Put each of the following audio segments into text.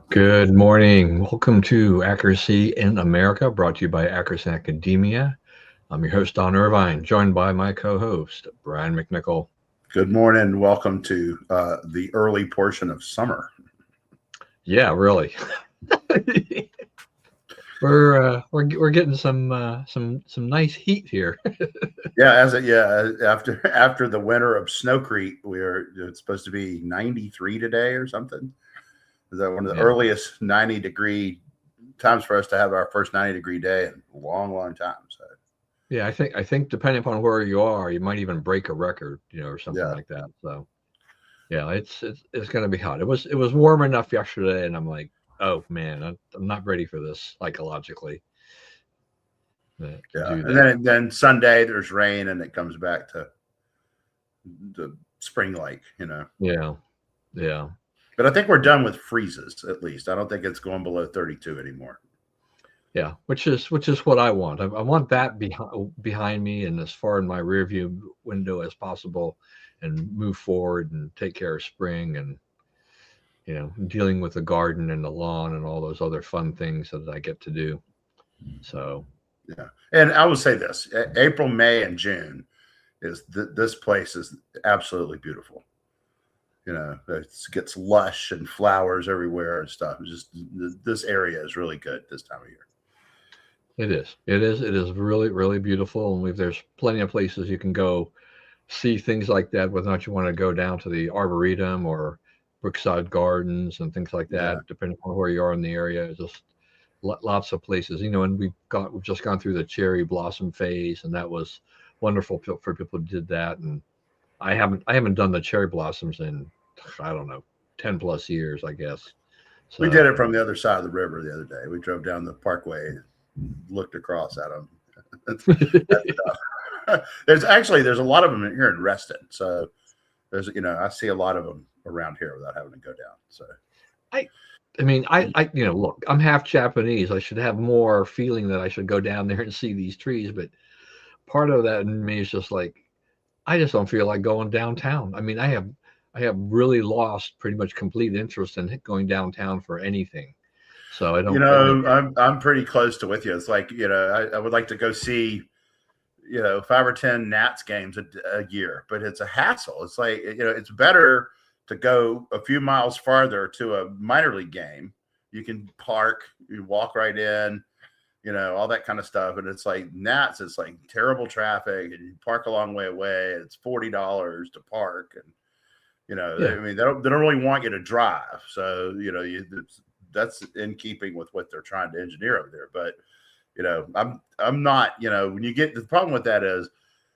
Good morning. Welcome to Accuracy in America, brought to you by Accuracy Academia. I'm your host, Don Irvine, joined by my co-host, Brian McNichol. Good morning. Welcome to the early portion of summer. Yeah, really. we're getting some nice heat here. After the winter of Snowcrete, it's supposed to be 93 today or something. Is that one of the Yeah. earliest 90-degree times for us to have our first 90-degree day in a long time? So Yeah, I think depending upon where you are, you might even break a record, or something yeah, like that. So yeah, it's going to be hot. It was warm enough yesterday, and I'm like, oh man, I'm not ready for this psychologically to yeah. do And that. then Sunday there's rain and it comes back to the spring like. Yeah, yeah. But I think we're done with freezes at least. I don't think it's going below 32 anymore. Yeah, which is what I want. I want that behind me and as far in my rear view window as possible, and move forward and take care of spring and dealing with the garden and the lawn and all those other fun things that I get to do. So Yeah, and I will say this: April, May, and June this place is absolutely beautiful. It gets lush and flowers everywhere and stuff. It's just this area is really good this time of year. it is really really beautiful, and there's plenty of places you can go see things like that, whether or not you want to go down to the Arboretum or Brookside Gardens and things like Yeah, that, depending on where you are in the area. Just lots of places, and we've just gone through the cherry blossom phase, and that was wonderful for people who did that. And I haven't done the cherry blossoms in, I don't know, 10 plus years, I guess. we did So it from the other side of the river the other day. We drove down the parkway, and looked across at them. That's tough. There's a lot of them here in Reston, so I see a lot of them around here without having to go down. So I I mean, look, I'm half Japanese. I should have more feeling that I should go down there and see these trees, but part of that in me is just like, I just don't feel like going downtown. I mean, I have really lost pretty much complete interest in going downtown for anything. So I you don't, know, I'm pretty close to with you. It's like I would like to go see 5 or 10 Nats games a year, but it's a hassle. It's like it's better to go a few miles farther to a minor league game. You can park, you walk right in, all that kind of stuff. And it's like Nats, it's like terrible traffic, and you park a long way away. And it's $40 to park, and yeah, I mean they don't really want you to drive, so that's in keeping with what they're trying to engineer over there. But I'm not. When you get the problem with that is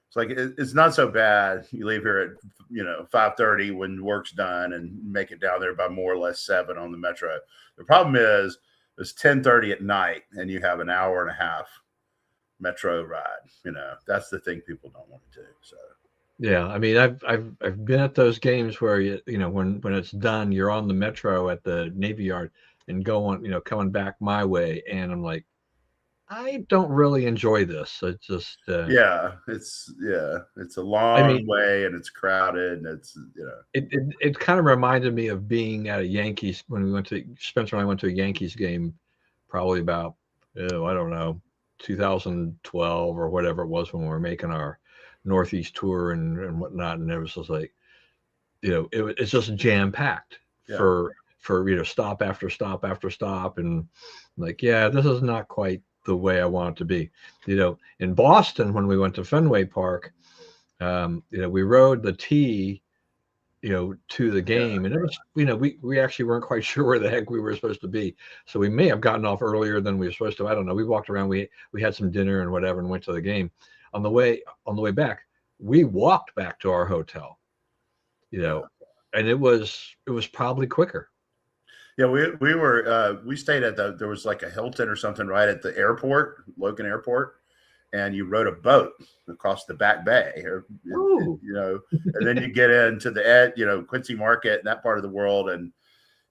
it's like it's not so bad. You leave here at 5:30 when work's done and make it down there by more or less 7 on the metro. The problem is it's 10:30 at night and you have an hour and a half metro ride. That's the thing people don't want to do. So yeah. I mean, I've been at those games where when it's done, you're on the metro at the Navy Yard and going, coming back my way, and I'm like, I don't really enjoy this. It's just, it's a I mean, long way and it's crowded and it's it kind of reminded me of being at a Yankees when Spencer and I went to a Yankees game, probably about, oh, I don't know, 2012 or whatever it was, when we were making our Northeast tour and whatnot. And it was just like, it's just jam packed yeah. for stop after stop after stop. And like, yeah, this is not quite the way I want it to be. In Boston, when we went to Fenway Park, we rode the T, to the Yeah, game, and it was, we actually weren't quite sure where the heck we were supposed to be. So we may have gotten off earlier than we were supposed to. I don't know. We walked around, we had some dinner and whatever, and went to the game. On the way back, we walked back to our hotel, you yeah. know, and it was probably quicker. Yeah, we stayed at there was like a Hilton or something right at the airport, Logan Airport, and you rode a boat across the back bay, Oh, and then you get into the Quincy Market and that part of the world, and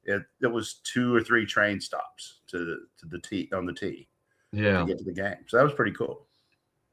it was 2 or 3 train stops to the T on the T to yeah. get to the game. So that was pretty cool.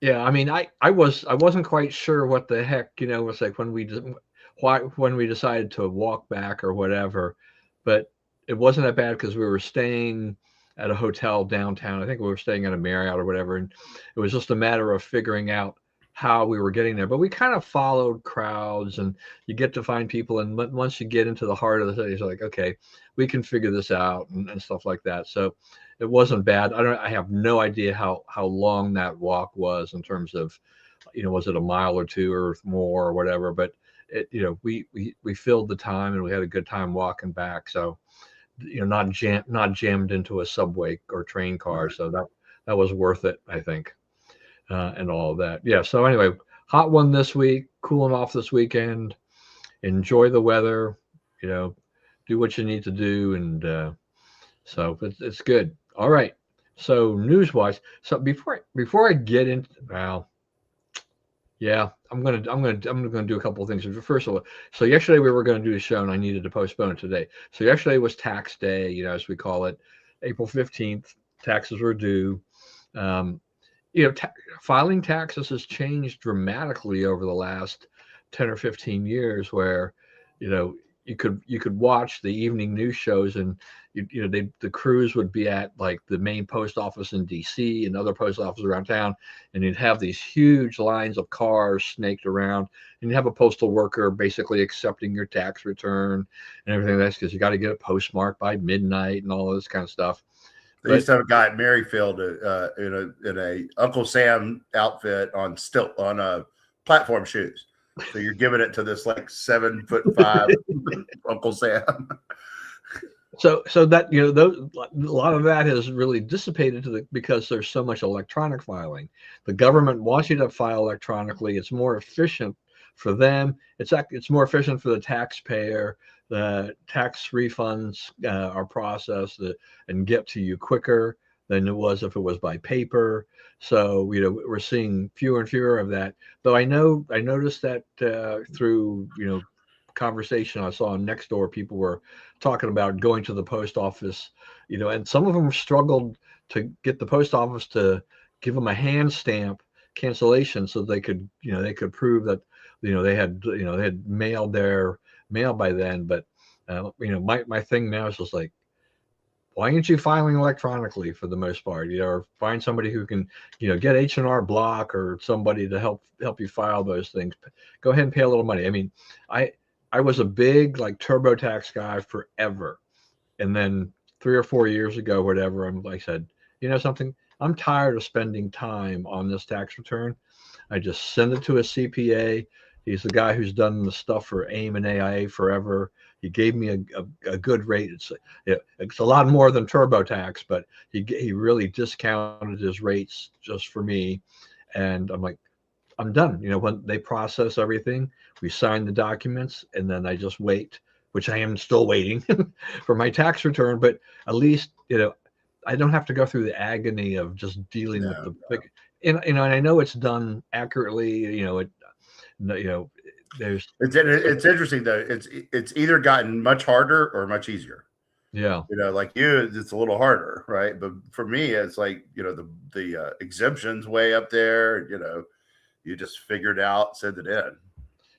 Yeah, I mean, I wasn't quite sure what the heck, was like when we decided to walk back or whatever, but it wasn't that bad because we were staying at a hotel downtown. I think we were staying at a Marriott or whatever, and it was just a matter of figuring out how we were getting there. But we kind of followed crowds, and you get to find people. And once you get into the heart of the city, it's like, okay, we can figure this out and stuff like that. So it wasn't bad. I have no idea how long that walk was in terms of, was it a mile or two or more or whatever? But we filled the time and we had a good time walking back. So not jammed into a subway or train car. So that was worth it, I think, and all of that. Yeah. So anyway, hot one this week, cooling off this weekend. Enjoy the weather. Do what you need to do, and so it's good. All right. So news-wise, so before I get into, well, yeah, I'm gonna do a couple of things. First of all, so yesterday we were going to do a show and I needed to postpone it today. So yesterday was tax day, as we call it, April 15th. Taxes were due. Filing taxes has changed dramatically over the last 10 or 15 years, where you could watch the evening news shows, and the crews would be at like the main post office in DC and other post offices around town, and you'd have these huge lines of cars snaked around, and you have a postal worker basically accepting your tax return and everything. That's because you got to get it postmarked by midnight and all this kind of stuff. They used to have a guy at Merrifield in a Uncle Sam outfit on platform shoes. So you're giving it to this like 7'5" Uncle Sam. So that a lot of that has really dissipated because there's so much electronic filing. The government wants you to file electronically. It's more efficient for them. It's more efficient for the taxpayer. The tax refunds are processed and get to you quicker than it was if it was by paper. So we're seeing fewer and fewer of that. Though I noticed that through conversation I saw on Nextdoor, people were talking about going to the post office, and some of them struggled to get the post office to give them a hand stamp cancellation so they could prove that they had mailed their mail by then. But my thing now is just like, why aren't you filing electronically for the most part? Or find somebody who can, get H&R Block or somebody to help you file those things. Go ahead and pay a little money. I mean, I was a big like TurboTax guy forever, and then 3 or 4 years ago, whatever, I said, something, I'm tired of spending time on this tax return. I just send it to a CPA. He's the guy who's done the stuff for AIM and AIA forever. He gave me a good rate. It's a lot more than TurboTax, but he really discounted his rates just for me. And I'm like, I'm done. When they process everything, we sign the documents, and then I just wait, which I am still waiting for my tax return. But at least, I don't have to go through the agony of just dealing with the big, and I know it's done accurately. There's it's interesting though. It's either gotten much harder or much easier. Yeah. Like you, it's a little harder, right? But for me, it's like, the exemptions way up there, you just figure it out, send it in.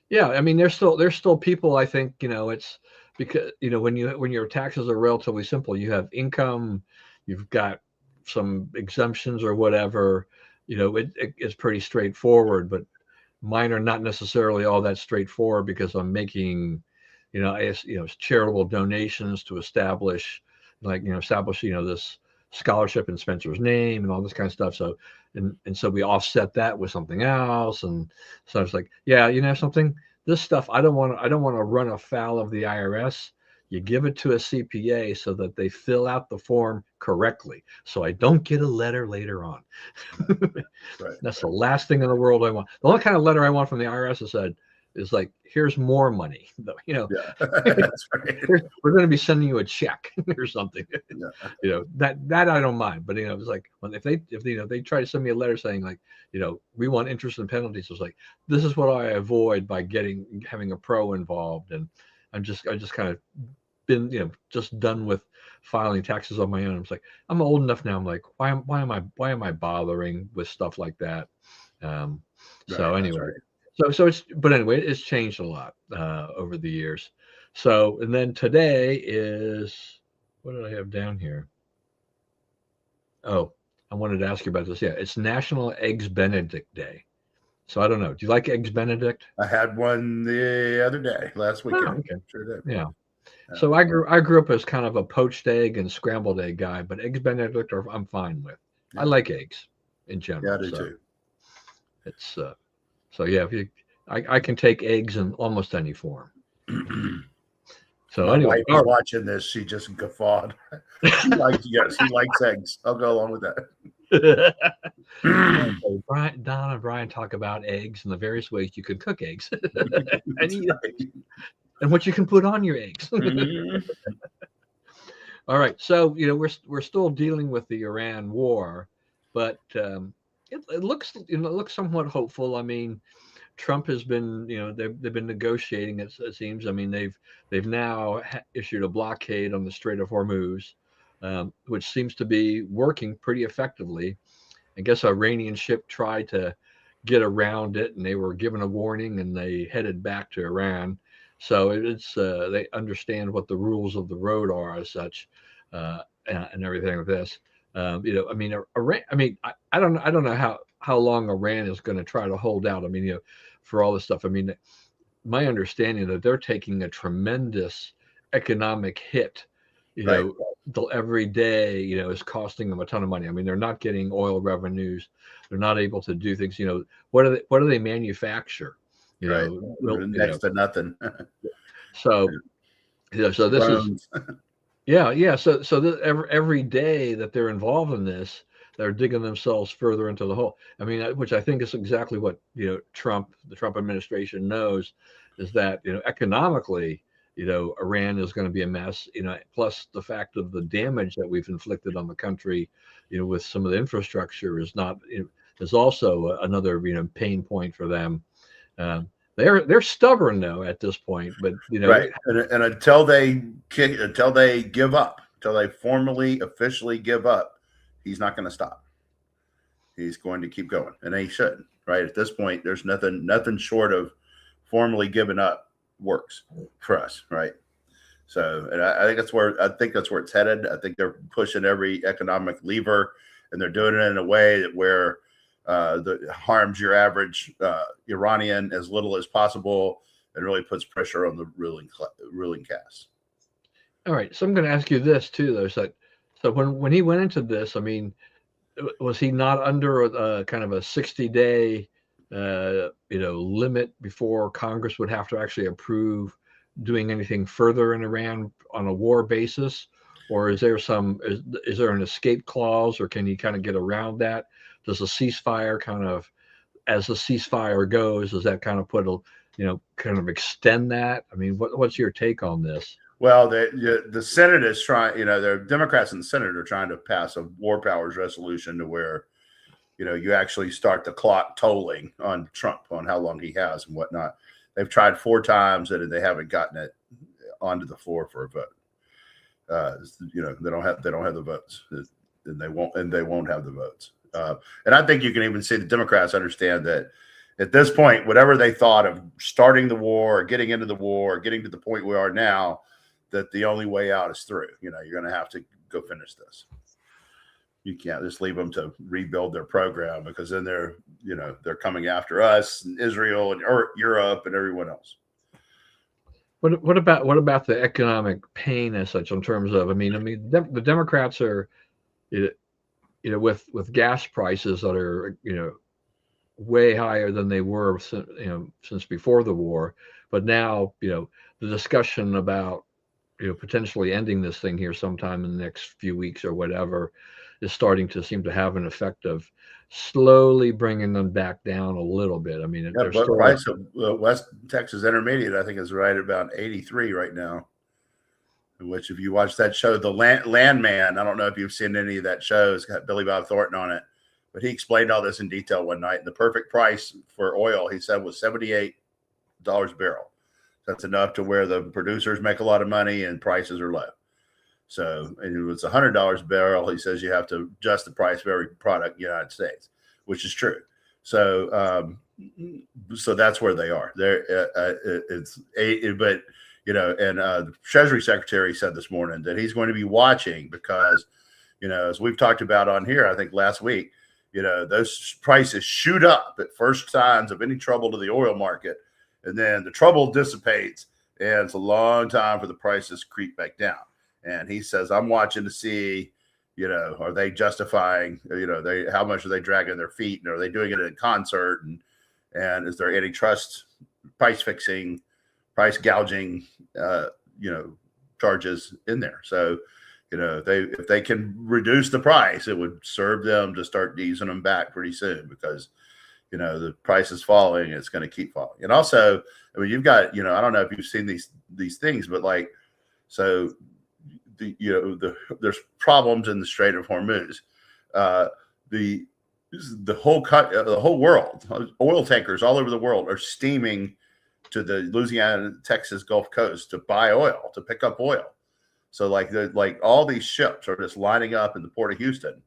Yeah. I mean, there's still people, I think, it's because, when your taxes are relatively simple, you have income, you've got some exemptions or whatever, it's pretty straightforward, but mine are not necessarily all that straightforward because I'm making, charitable donations to establish this scholarship in Spencer's name and all this kind of stuff. So, and so we offset that with something else. And so I was like, yeah, something, this stuff, I don't want to run afoul of the IRS. You give it to a CPA so that they fill out the form correctly, so I don't get a letter later on. Right. That's the last thing in the world I want. The only kind of letter I want from the IRS is like, here's more money. Yeah, that's right. We're going to be sending you a check or something. Yeah. That I don't mind. But it's like, if they try to send me a letter saying like, we want interest and penalties, it's like, this is what I avoid by having a pro involved. And I just kind of been, just done with filing taxes on my own. I'm like, I'm old enough now. I'm like, why am I bothering with stuff like that? So anyway, but anyway, it's changed a lot over the years. So, and then today is What did I have down here? Oh, I wanted to ask you about this. Yeah, it's National Eggs Benedict Day. So I don't know. Do you like Eggs Benedict? I had one the other day, last Oh, weekend. okay. Sure did. Yeah. Yeah. So I grew up as kind of a poached egg and scrambled egg guy, but Eggs Benedict I'm fine with. I Yeah. like eggs in Yeah, I general. do So too. it's so yeah, if you I can take eggs in almost any form. So My anyway, wife is watching this. She just guffawed. She likes, yes, he likes eggs. I'll go along with that. so Don and Brian talk about eggs and the various ways you can cook eggs and That's eat right. and what you can put on your eggs. Mhm. All right, so we're still dealing with the Iran war, but it looks it looks somewhat hopeful. I mean, Trump has been they've been negotiating. It seems. I mean, they've now issued a blockade on the Strait of Hormuz, which seems to be working pretty effectively. I guess an Iranian ship tried to get around it, and they were given a warning, and they headed back to Iran. So it's they understand what the rules of the road are as such, and everything with this. I mean, Iran. I mean, I don't know how long Iran is going to try to hold out. I mean, for all this stuff. I mean, my understanding that they're taking a tremendous economic hit. You Right. know, every day, is costing them a ton of money. I mean, they're not getting oil revenues. They're not able to do things. What do they manufacture? You Right. know, Next to nothing. so so this is Drones. yeah. So every day that they're involved in this, they're digging themselves further into the hole. I mean, which I think is exactly what the Trump administration knows, is that economically, Iran is going to be a mess. Plus the fact of the damage that we've inflicted on the country, with some of the infrastructure is not is also another pain point for them. They're stubborn though at this point, but Right. And until they give up, until they formally, officially give up, he's not going to stop. He's going to keep going, and he shouldn't. Right. At this point, there's nothing short of formally giving up works for us. Right. So, and I think that's where it's headed. I think they're pushing every economic lever, and they're doing it in a way that where that harms your average Iranian as little as possible, and really puts pressure on the ruling caste. All right, so I'm going to ask you this too, though. So when he went into this, I mean, was he not under a kind of a 60-day, limit before Congress would have to actually approve doing anything further in Iran on a war basis, or is there an escape clause, or can he kind of get around that? Does a ceasefire kind of, as the ceasefire goes, does that kind of kind of extend that? I mean, what's your take on this? Well, the Senate is trying. The Democrats in the Senate are trying to pass a war powers resolution to where you actually start the clock tolling on Trump on how long he has and whatnot. They've tried 4 times and they haven't gotten it onto the floor for a vote. They don't have the votes, and they won't have the votes. And I think you can even see the Democrats understand that at this point, whatever they thought of starting the war or getting into the war or getting to the point we are now, that the only way out is through. You're going to have to go finish this. You can't just leave them to rebuild their program, because then they're coming after us and Israel and Europe and everyone else. What about the economic pain as such, in terms of, I mean, the Democrats are, with gas prices that are, way higher than they were, since before the war, but now, the discussion about, potentially ending this thing here sometime in the next few weeks or whatever is starting to seem to have an effect of slowly bringing them back down a little bit. I mean, Yeah, they're but still price of West Texas Intermediate, I think, is right about 83 right now. Which, if you watch that show, The Landman, I don't know if you've seen any of that show. It's got Billy Bob Thornton on it, but he explained all this in detail one night. And the perfect price for oil, he said, was $78 a barrel. That's enough to where the producers make a lot of money and prices are low. So, and it's $100 a barrel. He says you have to adjust the price of every product in the United States, which is true. So, so that's where they are. But And the Treasury Secretary said this morning that he's going to be watching because, as we've talked about on here, I think last week, those prices shoot up at first signs of any trouble to the oil market, and then the trouble dissipates, and it's a long time for the prices to creep back down. And he says, I'm watching to see, are they justifying, how much are they dragging their feet, and are they doing it in concert, and is there antitrust price fixing, price gouging, charges in there? So, if they can reduce the price, it would serve them to start easing them back pretty soon because, the price is falling. It's going to keep falling. And also, I mean, you've got, I don't know if you've seen these things, but like, so there's problems in the Strait of Hormuz. The whole world, oil tankers all over the world are steaming to the Louisiana, Texas Gulf Coast to buy oil, to pick up oil. So like all these ships are just lining up in the port of Houston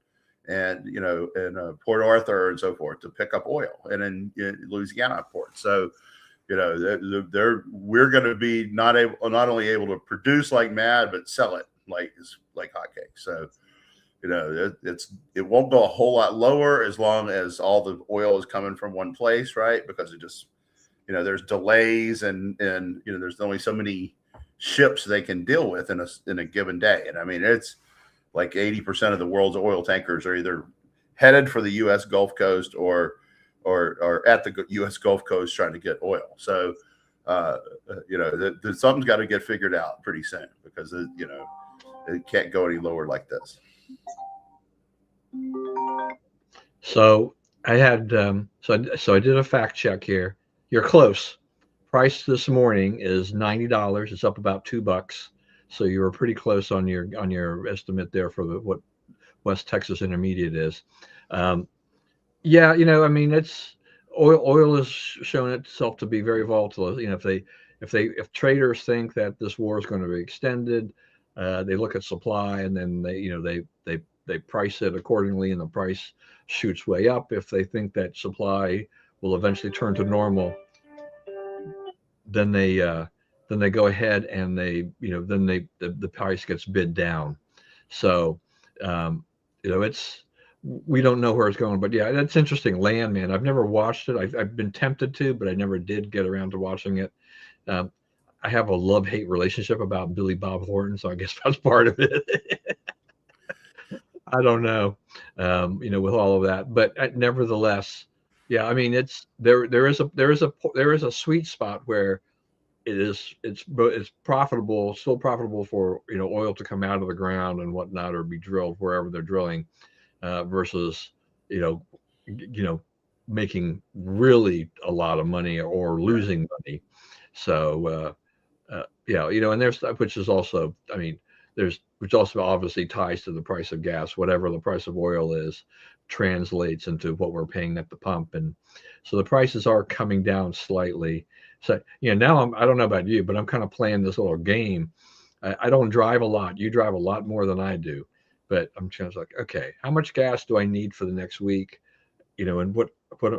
and, and Port Arthur and so forth to pick up oil, and in Louisiana port. So, we're going to be not only able to produce like mad, but sell it like hotcakes. So, it won't go a whole lot lower as long as all the oil is coming from one place, right? Because it just, there's delays and there's only so many ships they can deal with in a given day. And I mean, it's like 80% of the world's oil tankers are either headed for the U.S. Gulf Coast or at the U.S. Gulf Coast trying to get oil. So, something's got to get figured out pretty soon because, it can't go any lower like this. So I had, so I did a fact check here. You're close. Price this morning is $90. It's up about $2. So you were pretty close on your estimate there for what West Texas Intermediate is. Yeah, I mean, it's oil has shown itself to be very volatile. If traders think that this war is going to be extended, they look at supply and then they price it accordingly, and the price shoots way up. If they think that supply will eventually turn to normal, then they go ahead and the price gets bid down. So we don't know where it's going, but yeah, that's interesting. Landman, I've never watched it. I've been tempted to, but I never did get around to watching it. I have a love-hate relationship about Billy Bob Thornton, so I guess that's part of it. I don't know, with all of that, but nevertheless, yeah, I mean, there is a sweet spot where it's profitable, still profitable for oil to come out of the ground and whatnot, or be drilled wherever they're drilling, versus making really a lot of money or losing money. So and there's stuff which is also, I mean, which also obviously ties to the price of gas. Whatever the price of oil is translates into what we're paying at the pump, and so the prices are coming down slightly. So now I don't know about you, but I'm kind of playing this little game. I don't drive a lot. You drive a lot more than I do, but I'm just like, okay, how much gas do I need for the next week? And what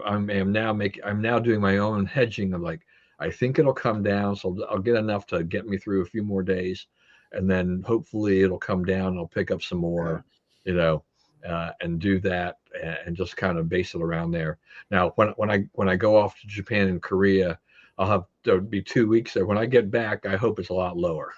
I'm now doing my own hedging. I'm like, I think it'll come down, so I'll get enough to get me through a few more days, and then hopefully it'll come down. I'll pick up some more, and do that, and just kind of base it around there. Now, when I go off to Japan and Korea, there'll be 2 weeks there. When I get back, I hope it's a lot lower.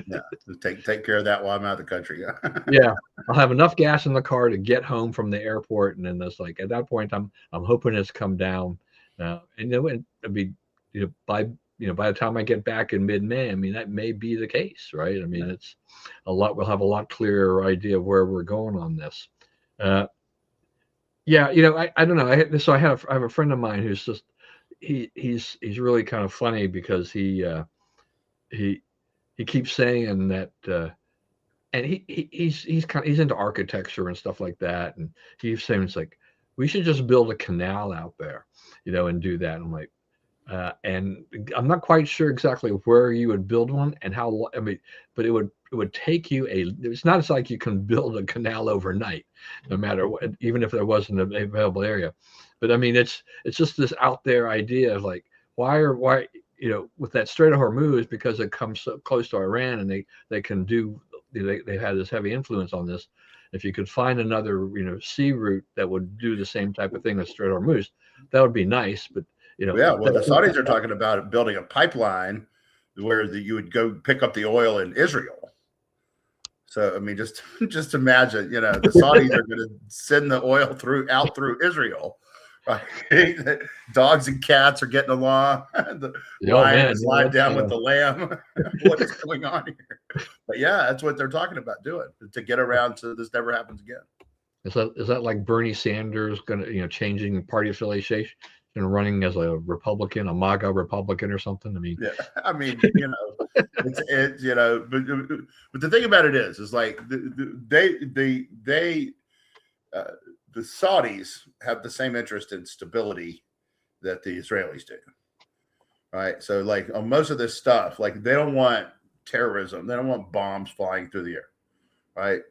Yeah, take care of that while I'm out of the country. Yeah, I'll have enough gas in the car to get home from the airport, and then it's like at that point, I'm hoping it's come down, and it'll be by the time I get back in mid-May, I mean, that may be the case, right? I mean, it's a lot. We'll have a lot clearer idea of where we're going on this. I don't know. I have a friend of mine who's just he's really kind of funny because he keeps saying that, and he's into architecture and stuff like that, and he's saying it's like we should just build a canal out there, and do that. And I'm like. And I'm not quite sure exactly where you would build one and how. I mean, but it would take you it's not like you can build a canal overnight, no matter what, even if there wasn't an available area. But I mean, it's just this out there idea of like, why with that Strait of Hormuz, because it comes so close to Iran, and they can do, they've had this heavy influence on this. If you could find another, sea route that would do the same type of thing as Strait of Hormuz, that would be nice. But Yeah, well, the Saudis are talking about building a pipeline where you would go pick up the oil in Israel. So I mean, just imagine, the Saudis are going to send the oil out through Israel. Right? Dogs and cats are getting along. The lion is lying down with the lamb. What is going on here? But yeah, that's what they're talking about doing to get around so this never happens again. Is that like Bernie Sanders going to, changing party affiliation and running as a Republican, a MAGA Republican or something? I mean, yeah, I mean, it's but the thing about it is like the Saudis have the same interest in stability that the Israelis do. Right. So like on most of this stuff, like they don't want terrorism. They don't want bombs flying through the air. Right.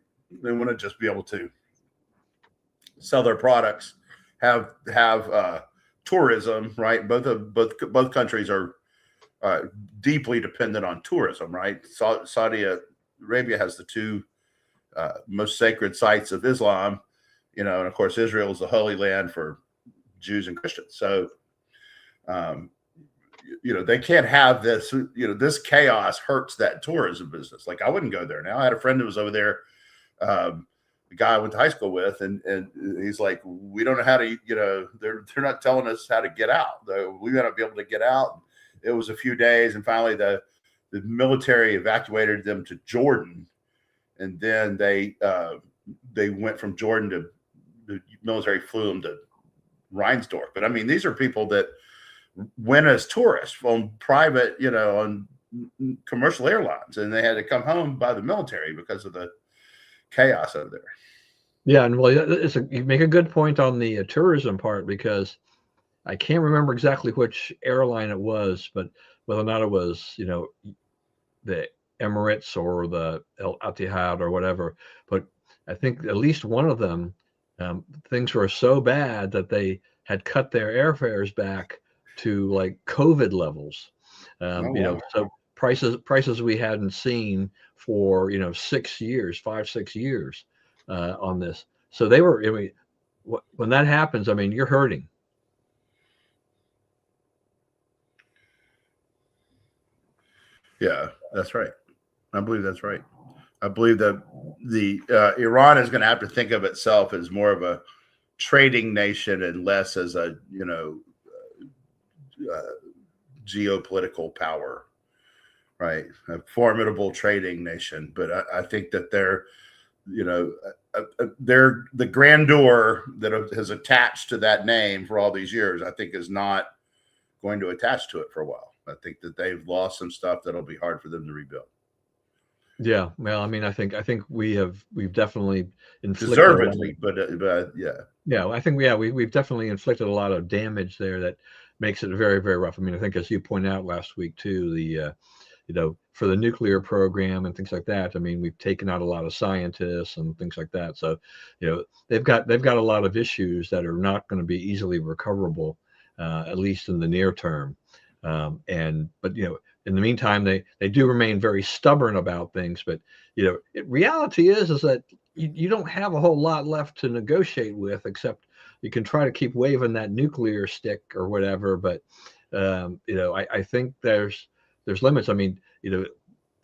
They want to just be able to sell their products, have tourism. Right. Both countries are deeply dependent on tourism. Right. Saudi Arabia has the two most sacred sites of Islam. And of course, Israel is the holy land for Jews and Christians. So, they can't have this, this chaos hurts that tourism business. Like I wouldn't go there now. I had a friend who was over there, the guy I went to high school with, and he's like, we don't know how to, they're not telling us how to get out. We got to be able to get out. It was a few days. And finally the military evacuated them to Jordan. And then they went from Jordan to, the military flew them to Reinsdorf. But I mean, these are people that went as tourists on private, on commercial airlines, and they had to come home by the military because of the chaos over there. Yeah, and well, you make a good point on the tourism part, because I can't remember exactly which airline it was, but whether or not it was, the Emirates or the El Etihad or whatever. But I think at least one of them, things were so bad that they had cut their airfares back to like COVID levels. So prices we hadn't seen for 6 years, 5-6 years on this. So they were. I mean, when that happens, I mean, you're hurting. Yeah, that's right. I believe that's right. I believe that the Iran is going to have to think of itself as more of a trading nation and less as a geopolitical power, right? A formidable trading nation. But I think that they're the grandeur that has attached to that name for all these years, I think, is not going to attach to it for a while. I think that they've lost some stuff that'll be hard for them to rebuild. Yeah, well, I mean, I think we've definitely inflicted deservedly, but yeah. Yeah, I think we've definitely inflicted a lot of damage there that makes it very, very rough. I mean, I think, as you pointed out last week too, the for the nuclear program and things like that. I mean, we've taken out a lot of scientists and things like that. So, they've got a lot of issues that are not going to be easily recoverable, at least in the near term. But in the meantime, they do remain very stubborn about things. But reality is that you don't have a whole lot left to negotiate with, except you can try to keep waving that nuclear stick or whatever. But I think there's limits. I mean,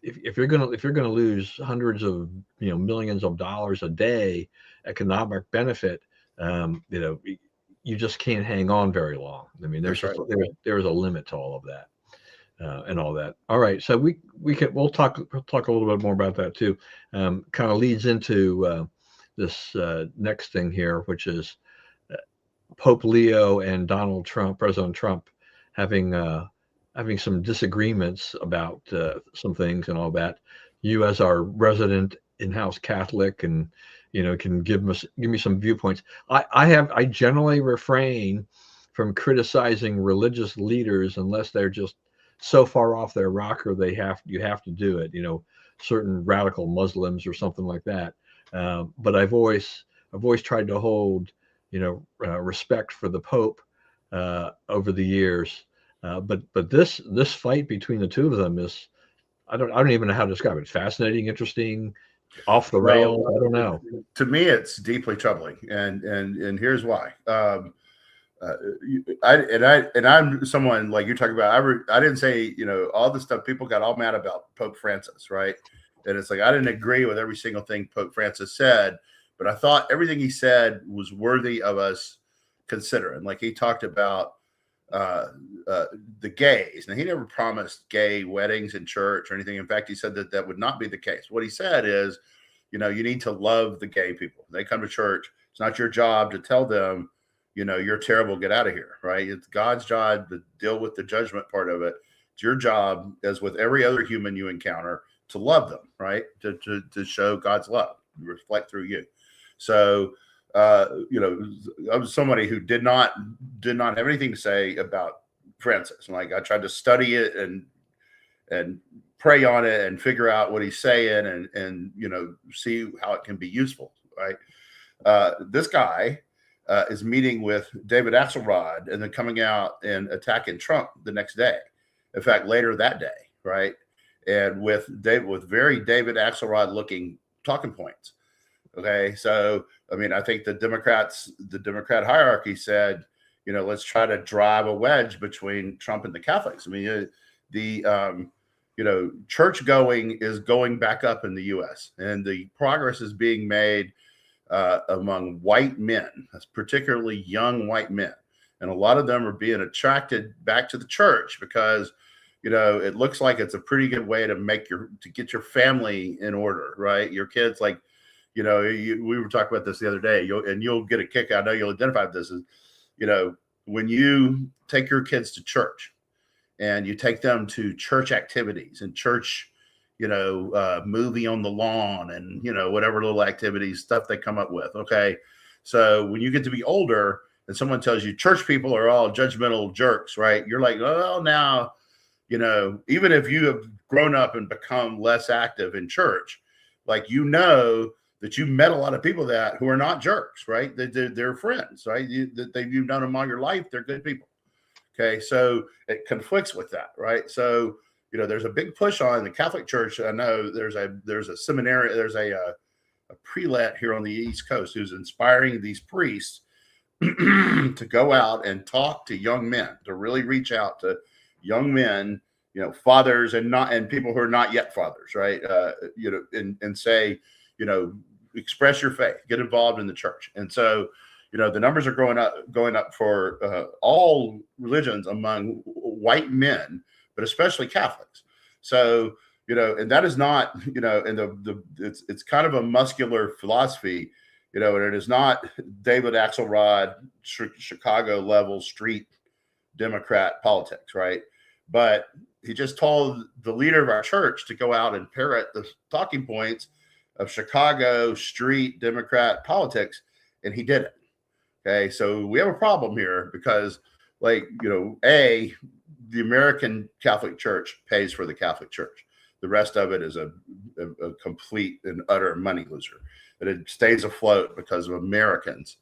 if you're gonna lose hundreds of millions of dollars a day economic benefit, you just can't hang on very long. I mean, there's a limit to all of that. And all that. All right, so we'll talk a little bit more about that too. Kind of leads into this next thing here, which is Pope Leo and President Trump, having some disagreements about some things and all that. You, as our resident in-house Catholic, and can give me some viewpoints. I generally refrain from criticizing religious leaders unless they're just so far off their rocker you have to do it. Certain radical Muslims or something like that. But I've always tried to hold respect for the Pope over the years. But this fight between the two of them is, I don't even know how to describe it. It's fascinating, interesting, off the Well, rails. I don't know. to me, it's deeply troubling, and here's why. Uh, I'm someone like you're talking about. I didn't say all the stuff people got all mad about Pope Francis, right? And it's like I didn't agree with every single thing Pope Francis said, but I thought everything he said was worthy of us considering. Like he talked about uh, the gays. Now he never promised gay weddings in church or anything. In fact, he said that that would not be the case. What he said is, you need to love the gay people. They come to church. It's not your job to tell them you're terrible, get out of here, right? It's God's job to deal with the judgment part of it. It's your job, as with every other human you encounter, to love them, right? To show God's love, reflect through you. So, I was somebody who did not have anything to say about Francis. Like I tried to study it and pray on it and figure out what he's saying and see how it can be useful, right? This guy is meeting with David Axelrod and then coming out and attacking Trump the next day. In fact, later that day, right? And with very David Axelrod looking talking points. Okay, so I mean, I think the Democrat hierarchy said, let's try to drive a wedge between Trump and the Catholics. I mean, church going is going back up in the U.S. and the progress is being made among white men, particularly young white men. And a lot of them are being attracted back to the church because, it looks like it's a pretty good way to get your family in order, right? Your kids, like, we were talking about this the other day, you'll get a kick out. I know you'll identify with this is, when you take your kids to church and you take them to church activities and church, movie on the lawn and, whatever little activities, stuff they come up with. Okay. So when you get to be older and someone tells you church people are all judgmental jerks, right? You're like, oh, now, even if you have grown up and become less active in church, like, that you met a lot of people who are not jerks, right? They're friends, right? You've known them all your life. They're good people. Okay. So it conflicts with that, right? So, there's a big push on the Catholic Church. I know there's a seminary, there's a prelate here on the East Coast who's inspiring these priests to go out and talk to young men, to really reach out to young men, fathers and people who are not yet fathers, right? And say, express your faith, get involved in the church. And so, the numbers are going up for all religions among white men, but especially Catholics. So, and that is not, and it's kind of a muscular philosophy, and it is not David Axelrod, Chicago level street Democrat politics, right? But he just told the leader of our church to go out and parrot the talking points of Chicago street Democrat politics, and he did it. Okay, so we have a problem here because, the American Catholic Church pays for the Catholic Church. The rest of it is a complete and utter money loser. And it stays afloat because of Americans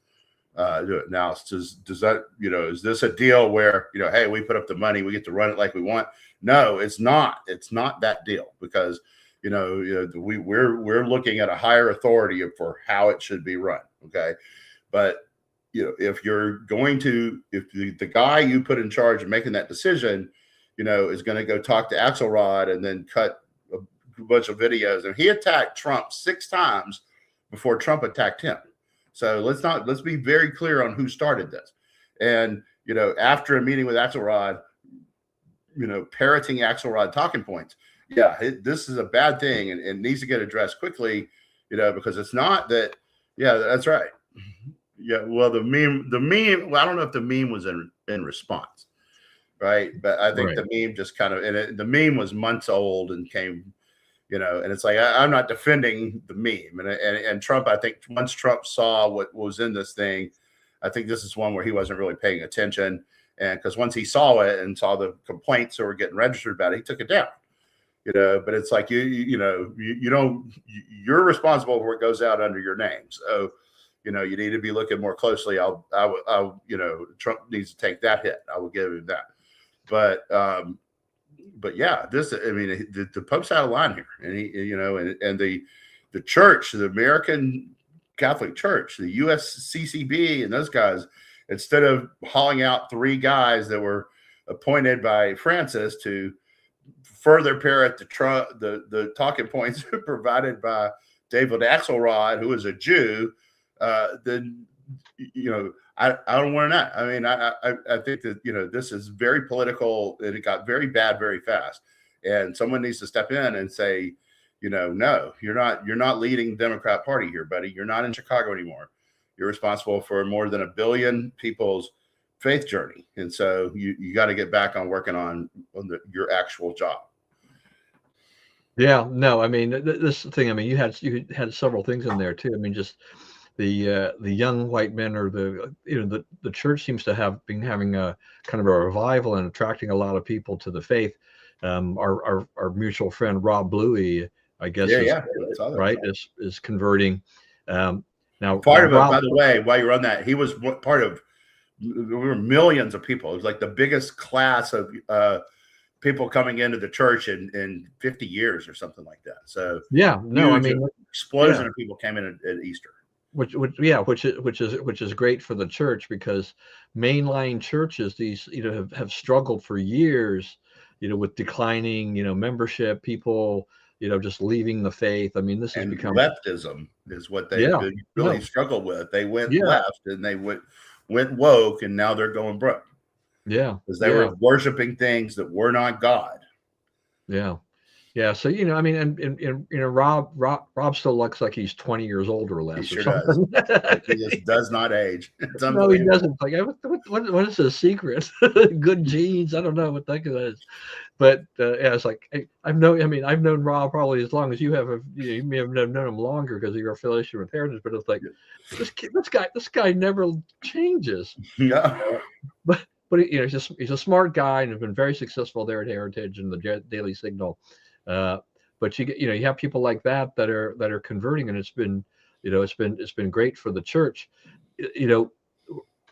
do it. Now, does that, is this a deal where, hey, we put up the money, we get to run it like we want? No, it's not. It's not that deal because, we're looking at a higher authority for how it should be run. Okay. But, if the guy you put in charge of making that decision, is going to go talk to Axelrod and then cut a bunch of videos, and he attacked Trump 6 times before Trump attacked him. So let's be very clear on who started this. And, after a meeting with Axelrod, parroting Axelrod talking points. Yeah, this is a bad thing and it needs to get addressed quickly, because it's not that. Yeah, that's right. Yeah, well, the meme. Well, I don't know if the meme was in response, right? But I think the meme just kind of, the meme was months old and came, and it's like I'm not defending the meme, and Trump. I think once Trump saw what was in this thing, I think this is one where he wasn't really paying attention, and because once he saw it and saw the complaints that were getting registered about it, he took it down. But it's like you don't, you're responsible for what goes out under your name, so. You need to be looking more closely. Trump needs to take that hit. I will give him that. But yeah, I mean, the Pope's out of line here, and and the church, the American Catholic Church, the USCCB, and those guys, instead of hauling out 3 guys that were appointed by Francis to further parrot the talking points provided by David Axelrod, who is a Jew, then I don't want to know. I mean, I think that this is very political, and it got very bad very fast, and someone needs to step in and say, no, you're not leading the Democrat Party here, buddy. You're not in Chicago anymore. You're responsible for more than 1 billion people's faith journey, and so you got to get back on working on your actual job. Yeah, no, I mean, this thing. I mean, you had several things in there too. I mean, just the young white men, or the church seems to have been having a kind of a revival and attracting a lot of people to the faith. Our mutual friend Rob Bluey, I guess, right, is converting. Now, part of it, by the way, while you're on that, he was part of. There were millions of people. It was like the biggest class of people coming into the church in 50 years or something like that. So yeah, no, I mean, explosion of people came in at Easter. Which is great for the church, because mainline churches, these have struggled for years, with declining membership, people just leaving the faith. I mean, this has become leftism is what they really struggled with. They went left, and they went woke, and now they're going broke. Yeah, because they were worshiping things that were not God. Yeah. Yeah, so I mean, and Rob still looks like he's 20 years old or less. He sure does. He just does not age. No, he doesn't. Like, what is his secret? Good genes. I don't know what that is, but yeah, it's like I've known Rob probably as long as you have. You may have known him longer because of your affiliation with Heritage. But it's like this guy never changes. Yeah, but he's a smart guy and has been very successful there at Heritage and the Daily Signal. But you have people like that are converting, and it's been great for the church.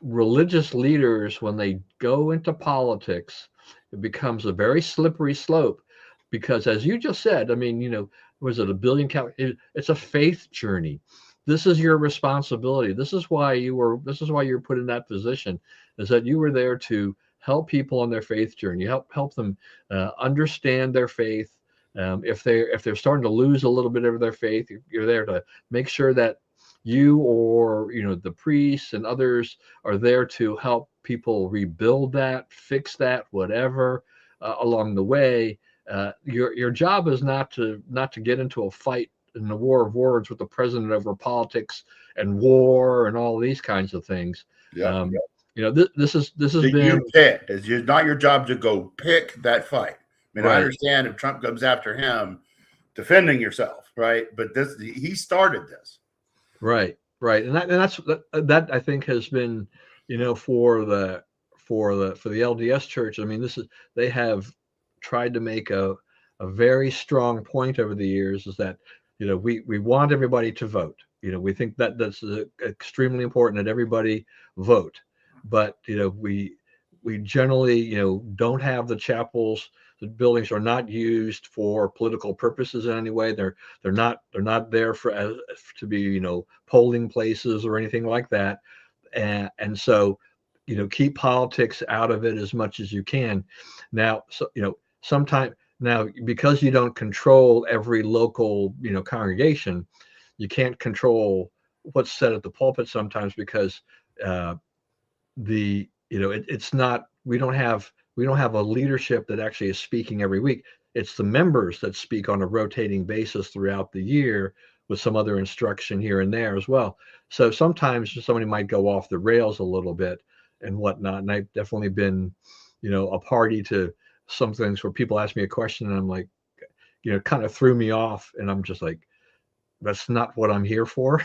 Religious leaders, when they go into politics, it becomes a very slippery slope, because, as you just said, I mean, was it 1 billion? It's a faith journey. This is your responsibility. This is why you're put in that position, is that you were there to help people on their faith journey, help them understand their faith. If they're starting to lose a little bit of their faith, you're there to make sure that you or the priests and others are there to help people rebuild that, fix that, whatever along the way. Your job is not to get into a fight in the war of words with the president over politics and war and all these kinds of things. Yeah. This has been. It's not your job to go pick that fight. I mean, right. I understand if Trump comes after him, defending yourself, right? But he started this. Right. And that I think has been, for the LDS Church. I mean, they have tried to make a very strong point over the years, is that, we want everybody to vote. We think that that's extremely important that everybody vote. But, we generally, don't have the chapels. The buildings are not used for political purposes in any way. They're not there to be polling places or anything like that. And so keep politics out of it as much as you can. Now, so sometimes now, because you don't control every local congregation, you can't control what's said at the pulpit sometimes, because it's not, we don't have a leadership that actually is speaking every week. It's the members that speak on a rotating basis throughout the year, with some other instruction here and there as well. So sometimes somebody might go off the rails a little bit and whatnot. And I've definitely been, a party to some things where people ask me a question and I'm like, kind of threw me off, and I'm just like, that's not what I'm here for.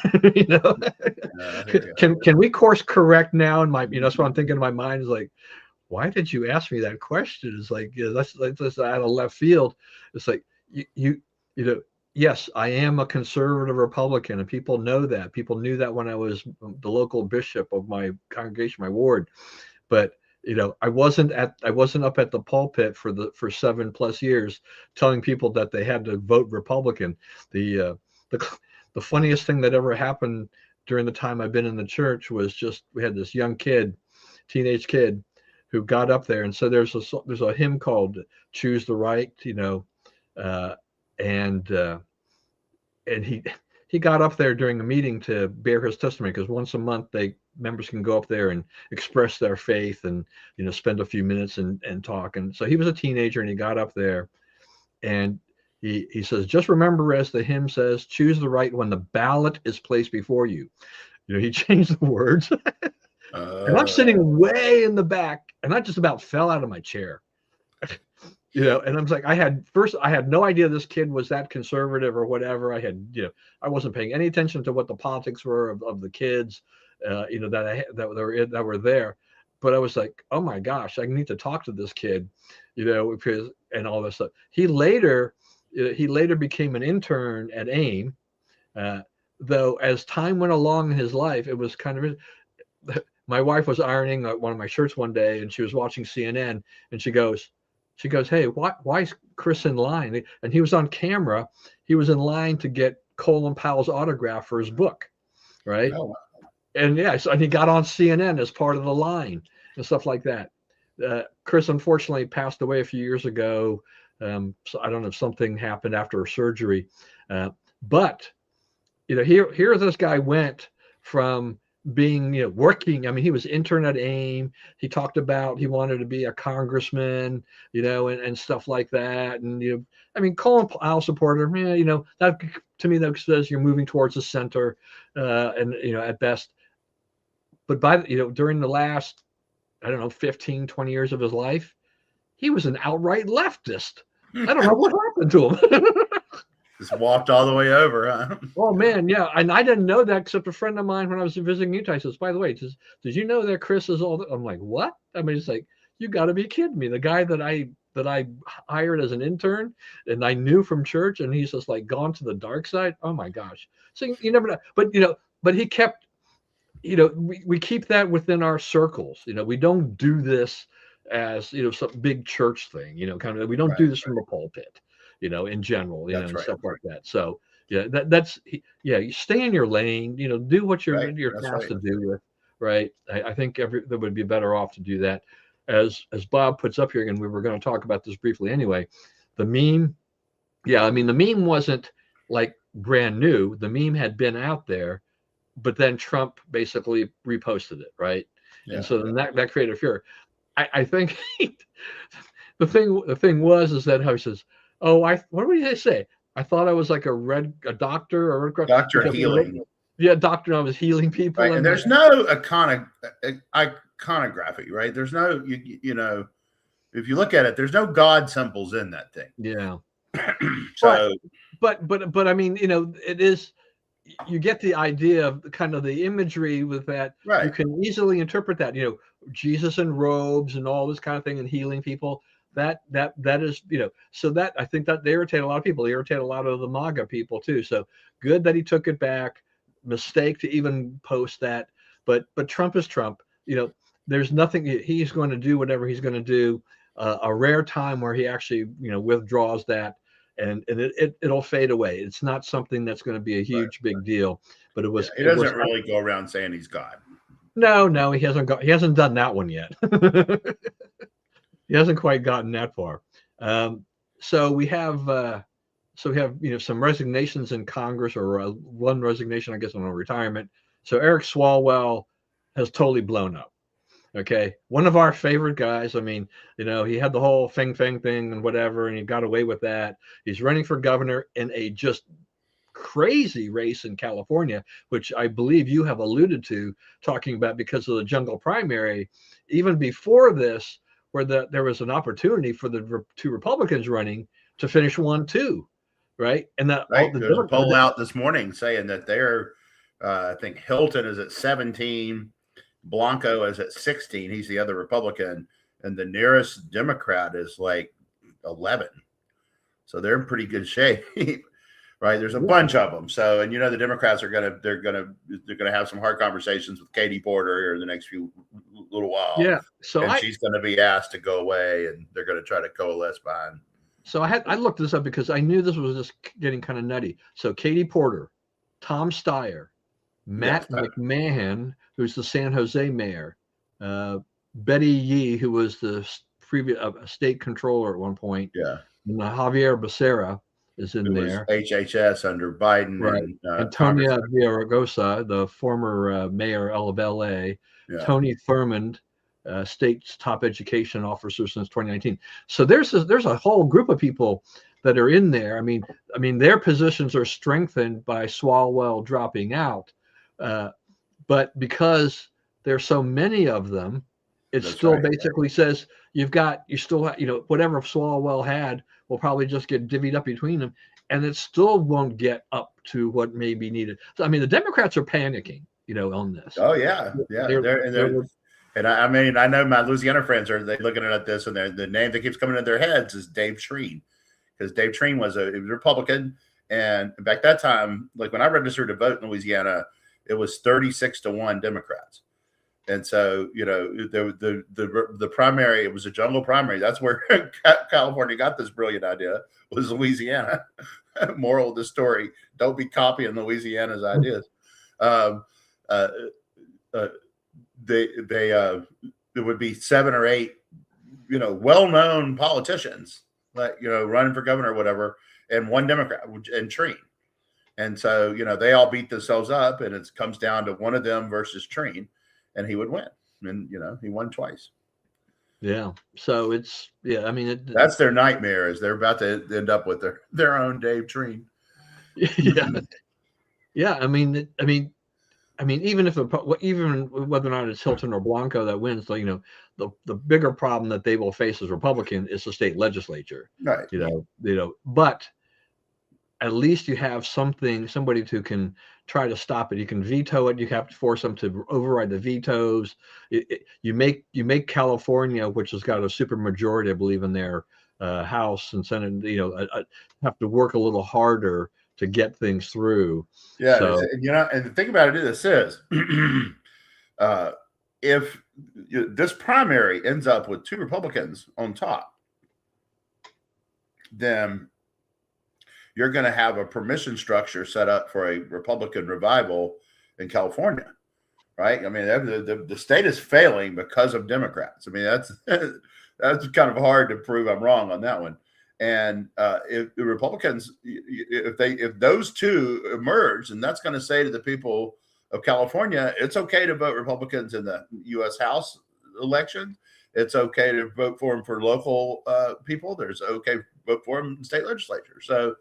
Can we course correct now? And that's what I'm thinking in my mind, is like, why did you ask me that question? It's like, that's out of left field. It's like, yes, I am a conservative Republican, and people know that. People knew that when I was the local bishop of my congregation, my ward. But I wasn't up at the pulpit for 7+ years telling people that they had to vote Republican. The the funniest thing that ever happened during the time I've been in the church was just we had this young kid, teenage kid, who got up there and said there's a hymn called "Choose the Right," uh, and and he got up there during a meeting to bear his testimony, because once a month members can go up there and express their faith and spend a few minutes and talk. And so he was a teenager and he got up there and he says, just remember, as the hymn says, choose the right when the ballot is placed before you. He changed the words. And I'm sitting way in the back and I just about fell out of my chair. And I'm like, I had no idea this kid was that conservative or whatever. I wasn't paying any attention to what the politics were of the kids, that were there. But I was like, oh my gosh, I need to talk to this kid, because, and all this stuff. He later became an intern at AIM, though as time went along in his life, it was kind of, my wife was ironing one of my shirts one day and she was watching CNN and she goes, hey, why is Chris in line? And he was on camera. He was in line to get Colin Powell's autograph for his book, right? Oh. And and he got on CNN as part of the line and stuff like that. Chris unfortunately passed away a few years ago. So I don't know if something happened after a surgery. But here this guy went from being, working. I mean, he was intern at AIM. He talked about he wanted to be a congressman, and stuff like that. And, I mean, Colin Powell supporter, that to me, that says you're moving towards the center, and, at best. But during the last, I don't know, 15, 20 years of his life, he was an outright leftist. I don't know what happened to him. Just walked all the way over, huh? Oh man, yeah, and I didn't know that except a friend of mine when I was visiting Utah. He says, "By the way, did you know that Chris is all that?" I'm like, "What?" I mean, it's like, you got to be kidding me. The guy that I hired as an intern and I knew from church, and he's just like gone to the dark side. Oh my gosh! So you never know, but he kept, we keep that within our circles. We don't do this as some big church thing. Kind of, we don't do this from a pulpit. In general, That's and right. stuff like that. So you stay in your lane, do what you're tasked to do with, right? I think that would be better off to do that. As Bob puts up here, and we were going to talk about this briefly anyway, the meme. Yeah, I mean, the meme wasn't like brand new. The meme had been out there, but then Trump basically reposted it, right? Yeah. And so then that created fear. I think the thing was that how he says, "Oh, what did he say? I thought I was like a doctor or a doctor healing." Yeah, doctor. I was healing people. Right. And there's no iconography, right? There's no, if you look at it, there's no God symbols in that thing. Yeah. So, but I mean, it is. You get the idea of kind of the imagery with that. Right. You can easily interpret that. Jesus in robes and all this kind of thing and healing people. That is, so that I think that they irritate a lot of people. They irritate a lot of the MAGA people too. So good that he took it back. Mistake to even post that. But Trump is Trump. There's nothing. He's going to do whatever he's going to do. A rare time where he actually withdraws that, and it'll fade away. It's not something that's going to be a huge big deal. But it was. He doesn't really go around saying he's God. No, he hasn't. He hasn't done that one yet. He hasn't quite gotten that far. So we have some resignations in Congress, or one resignation, I guess, on a retirement. So Eric Swalwell has totally blown up. Okay, one of our favorite guys. I mean, he had the whole Feng thing and whatever, and he got away with that. He's running for governor in a just crazy race in California, which I believe you have alluded to, talking about because of the jungle primary. Even before this, where there was an opportunity for the two Republicans running to finish 1-2, right? And that there's a poll out this morning saying that they're, I think Hilton is at 17, Blanco is at 16. He's the other Republican, and the nearest Democrat is like 11. So they're in pretty good shape. right? There's a bunch of them. So, and the Democrats are they're gonna have some hard conversations with Katie Porter here in the next little while. Yeah. So and she's going to be asked to go away, and they're going to try to coalesce behind. So I looked this up because I knew this was just getting kind of nutty. So Katie Porter, Tom Steyer, Matt McMahon, who's the San Jose mayor, Betty Yee, who was the previous state controller at one point, and Javier Becerra is in there. HHS under Biden, right? And Antonia Villaraigosa, the former mayor of LA, Tony Thurmond, state's top education officer since 2019. So there's a whole group of people that are in there. I mean, their positions are strengthened by Swalwell dropping out, but because there's so many of them, it still basically says you still have, whatever Swalwell had will probably just get divvied up between them, and it still won't get up to what may be needed. So I mean, the Democrats are panicking, on this. Oh yeah, and I mean, I know my Louisiana friends are looking at this, and the name that keeps coming in their heads is Dave Treen, because Dave Treen was a Republican, and back that time, like when I registered to vote in Louisiana, it was 36-1 Democrats, and so the primary, it was a jungle primary. That's where California got this brilliant idea, was Louisiana. Moral of the story: don't be copying Louisiana's ideas. There would be 7 or 8, well-known politicians, like, running for governor or whatever, and one Democrat, and Treen. And so, they all beat themselves up, and it comes down to one of them versus Treen, and he would win. And, he won twice. Yeah. So I mean, that's their nightmare, is they're about to end up with their own Dave Treen. Yeah. Yeah. I mean, even whether or not it's Hilton or Blanco that wins, the bigger problem that they will face as Republican is the state legislature, right? But at least you have somebody who can try to stop it. You can veto it. You have to force them to override the vetoes. You make California, which has got a super majority, I believe, in their House and Senate, have to work a little harder to get things through. Yeah. So, and the thing about it is if this primary ends up with 2 Republicans on top, then you're going to have a permission structure set up for a Republican revival in California, right? I mean, the state is failing because of Democrats. I mean, that's kind of hard to prove I'm wrong on that one. And if the Republicans, if those 2 emerge, and that's going to say to the people of California, it's okay to vote Republicans in the U.S. House election. It's okay to vote for them for local people. There's okay to vote for them in state legislature. So,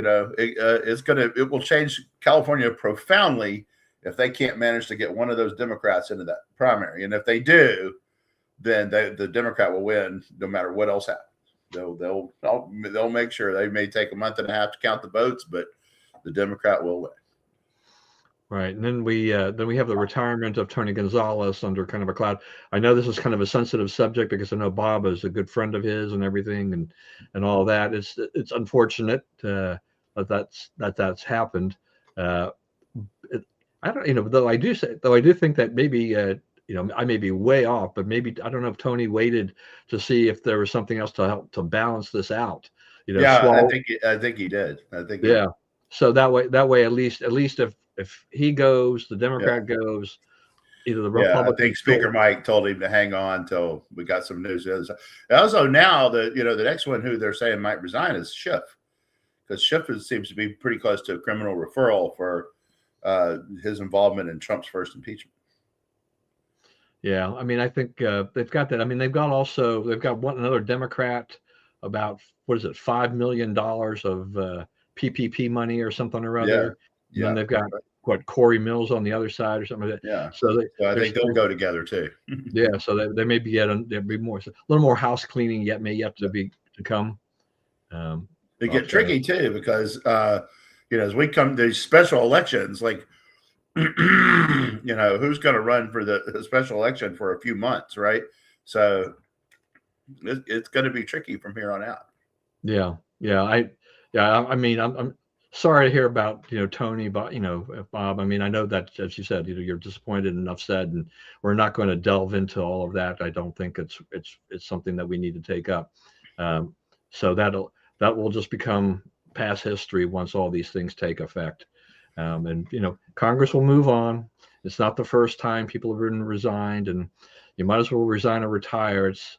it will change California profoundly if they can't manage to get one of those Democrats into that primary. And if they do, then the Democrat will win no matter what else happens. They'll make sure. They may take a month and a half to count the votes, but the Democrat will win. Right, and then we have the retirement of Tony Gonzales under kind of a cloud. I know this is kind of a sensitive subject because I know Bob is a good friend of his and everything, and all that. It's unfortunate that that's happened. I don't, though I do think that maybe I may be way off, but maybe I don't know if Tony waited to see if there was something else to help to balance this out. I think he did. So that way, at least if he goes, the Democrat goes, either the Republican. I think Speaker Mike told him to hang on until we got some news. Also, now the next one who they're saying might resign is Schiff, because Schiff seems to be pretty close to a criminal referral for his involvement in Trump's first impeachment. Yeah, I mean, I think they've got that. I mean, they've got another Democrat about $5 million of PPP money or something or other. Yeah. And then they've got Corey Mills on the other side or something like that. Yeah. So I think they'll go together too. Yeah. So they may be there'll be a little more house cleaning may yet to come. They get tricky too because as we come to these special elections, like who's going to run for the special election for a few months, right? So it's going to be tricky from here on out. Yeah. I mean, sorry to hear about Tony, but Bob. I mean, I know that, as you said, you're disappointed and upset, and we're not going to delve into all of that. I don't think it's something that we need to take up. Um, so that will just become past history once all these things take effect. And Congress will move on. It's not the first time people have been resigned, and you might as well resign or retire. It's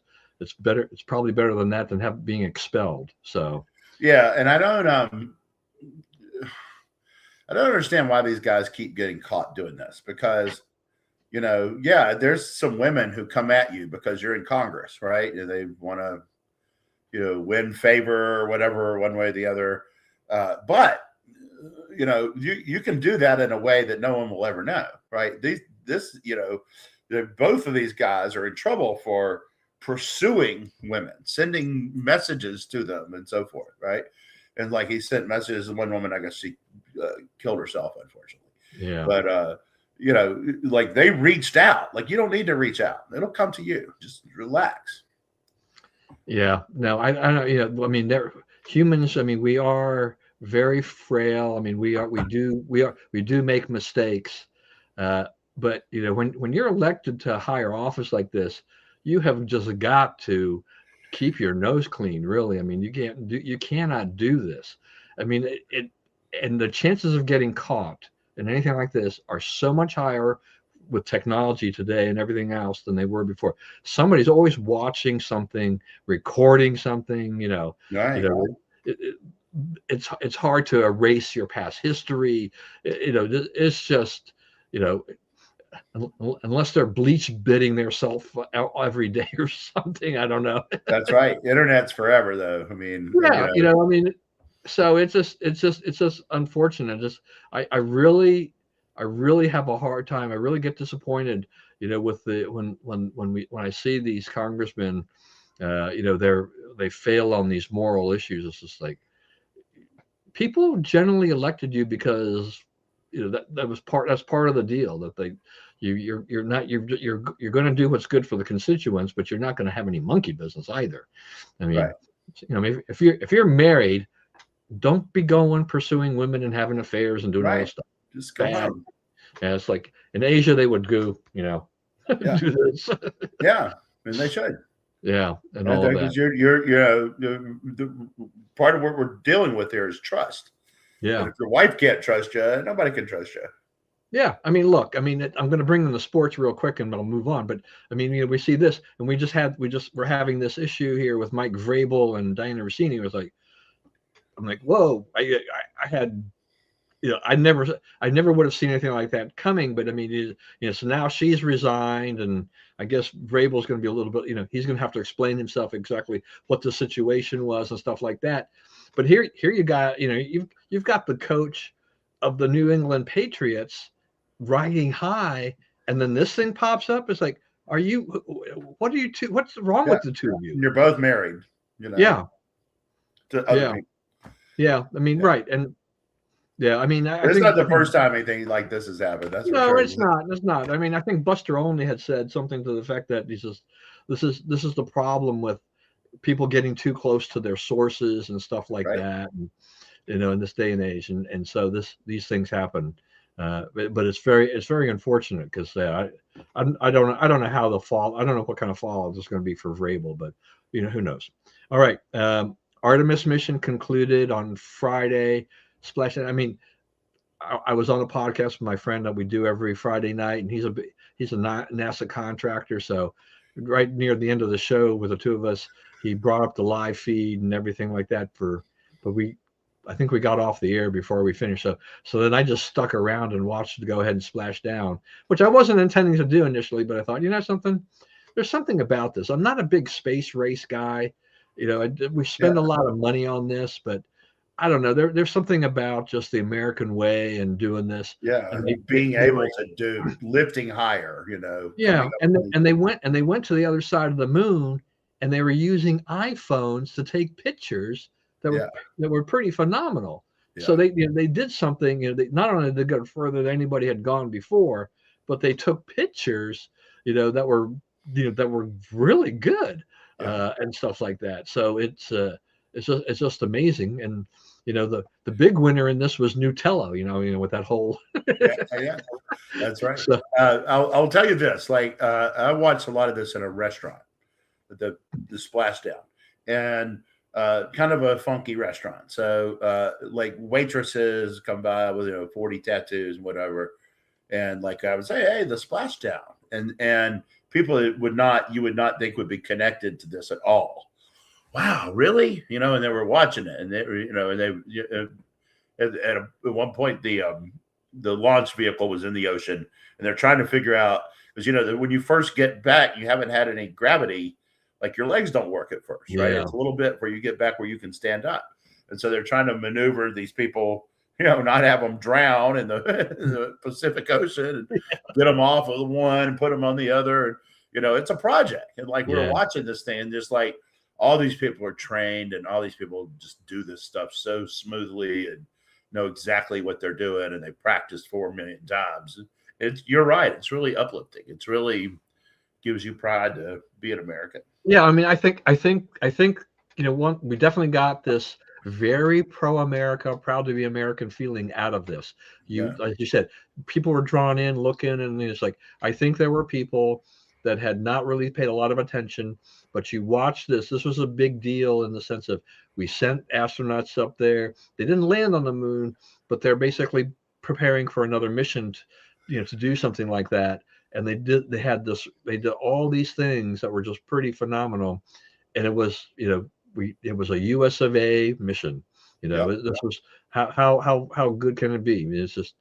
better. It's probably better than that than being expelled. So Yeah, and I don't understand why these guys keep getting caught doing this because, yeah, there's some women who come at you because you're in Congress, right? And they want to, win favor or whatever, one way or the other. But you can do that in a way that no one will ever know, right? Both of these guys are in trouble for pursuing women, sending messages to them, and so forth, right? And like he sent messages to one woman, I guess she killed herself, unfortunately. yeah. But like they reached out. Like you don't need to reach out; it'll come to you. Just relax. Yeah, no, I don't. I mean, humans. I mean, we are very frail. I mean, we do make mistakes. But when you're elected to a higher office like this, you have just got to keep your nose clean. Really, I mean, you cannot do this. I mean, and the chances of getting caught in anything like this are so much higher with technology today and everything else than they were before. Somebody's always watching something, recording something. Right. It's hard to erase your past history. It's just unless they're bleach bidding themselves every day or something. I don't know. That's right. Internet's forever, though. I mean, Yeah, I mean, so it's just unfortunate. I really have a hard time. I really get disappointed, with when I see these congressmen, they fail on these moral issues. It's just like people generally elected you because that's part of the deal that you're going to do what's good for the constituents, but you're not going to have any monkey business either. I mean, right. if you're married, don't be going pursuing women and having affairs and doing all this stuff. Just go home. Yeah, it's like in Asia they would go, Yeah. do this. Yeah, and they should. Yeah, and all of that. The part of what we're dealing with here is trust. Yeah. And if your wife can't trust you, nobody can trust you. Yeah, I mean, look, I mean, I'm going to bring in the sports real quick, and I'll move on. But I mean, we see this, and we're having this issue here with Mike Vrabel and Diana Rossini. It was like, I'm like, whoa, I had, I never would have seen anything like that coming. But I mean, so now she's resigned, and I guess Vrabel's going to be a little bit, he's going to have to explain himself exactly what the situation was and stuff like that. But here you got, you've got the coach of the New England Patriots riding high, and then this thing pops up. It's like, what are you two? What's wrong with the two of you? You're both married, Yeah. To other people. Yeah. I mean, right. And yeah, I mean, it's not the first time anything like this has happened. That's no, it's not. It's not. I mean, I think Buster Olney had said something to the effect that this is the problem with people getting too close to their sources and stuff like that, and, in this day and age, and so these things happen. But it's very unfortunate because I don't know how the fall. I don't know what kind of fall it's going to be for Vrabel, but who knows. All right, Artemis mission concluded on Friday. Splash. I mean, I was on a podcast with my friend that we do every Friday night, and he's a NASA contractor. So right near the end of the show with the two of us, he brought up the live feed and everything like that I think we got off the air before we finished. So then I just stuck around and watched it go ahead and splash down, which I wasn't intending to do initially, but I thought, something, there's something about this. I'm not a big space race guy. We spend a lot of money on this, but I don't know. There's something about just the American way and doing this. Yeah, and being able to do lifting higher, Yeah, and they went to the other side of the moon, and they were using iPhones to take pictures that were pretty phenomenal. Yeah. So they did something. They not only did they go further than anybody had gone before, but they took pictures, that were really good and stuff like that. So it's just amazing. And the big winner in this was Nutella. With that whole. Yeah, yeah, that's right. So, I'll tell you this. Like, I watched a lot of this in a restaurant, the splashdown, and kind of a funky restaurant. So, like waitresses come by with 40 tattoos and whatever, and like I would say, hey, the splashdown, and people you would not think would be connected to this at all. Wow, really? And they were watching it, and they were, and they at one point the launch vehicle was in the ocean, and they're trying to figure out, because when you first get back, you haven't had any gravity, like your legs don't work at first, right? yeah. It's a little bit where you get back where you can stand up, and so they're trying to maneuver these people, not have them drown in the Pacific Ocean, and get them off of the one and put them on the other. It's a project, and like we're watching this thing, and just like all these people are trained, and all these people just do this stuff so smoothly and know exactly what they're doing, and they practiced 4 million times. You're right. It's really uplifting. It's really gives you pride to be an American. Yeah, I mean, I think we definitely got this very pro-America, proud to be American feeling out of this. Like you said, people were drawn in, looking, and it's like, I think there were people that had not really paid a lot of attention, but you watch this. This was a big deal in the sense of, we sent astronauts up there. They didn't land on the moon, but they're basically preparing for another mission to do something like that. And they did all these things that were just pretty phenomenal. And it was, it was a US of A mission. This was how good can it be? It's just,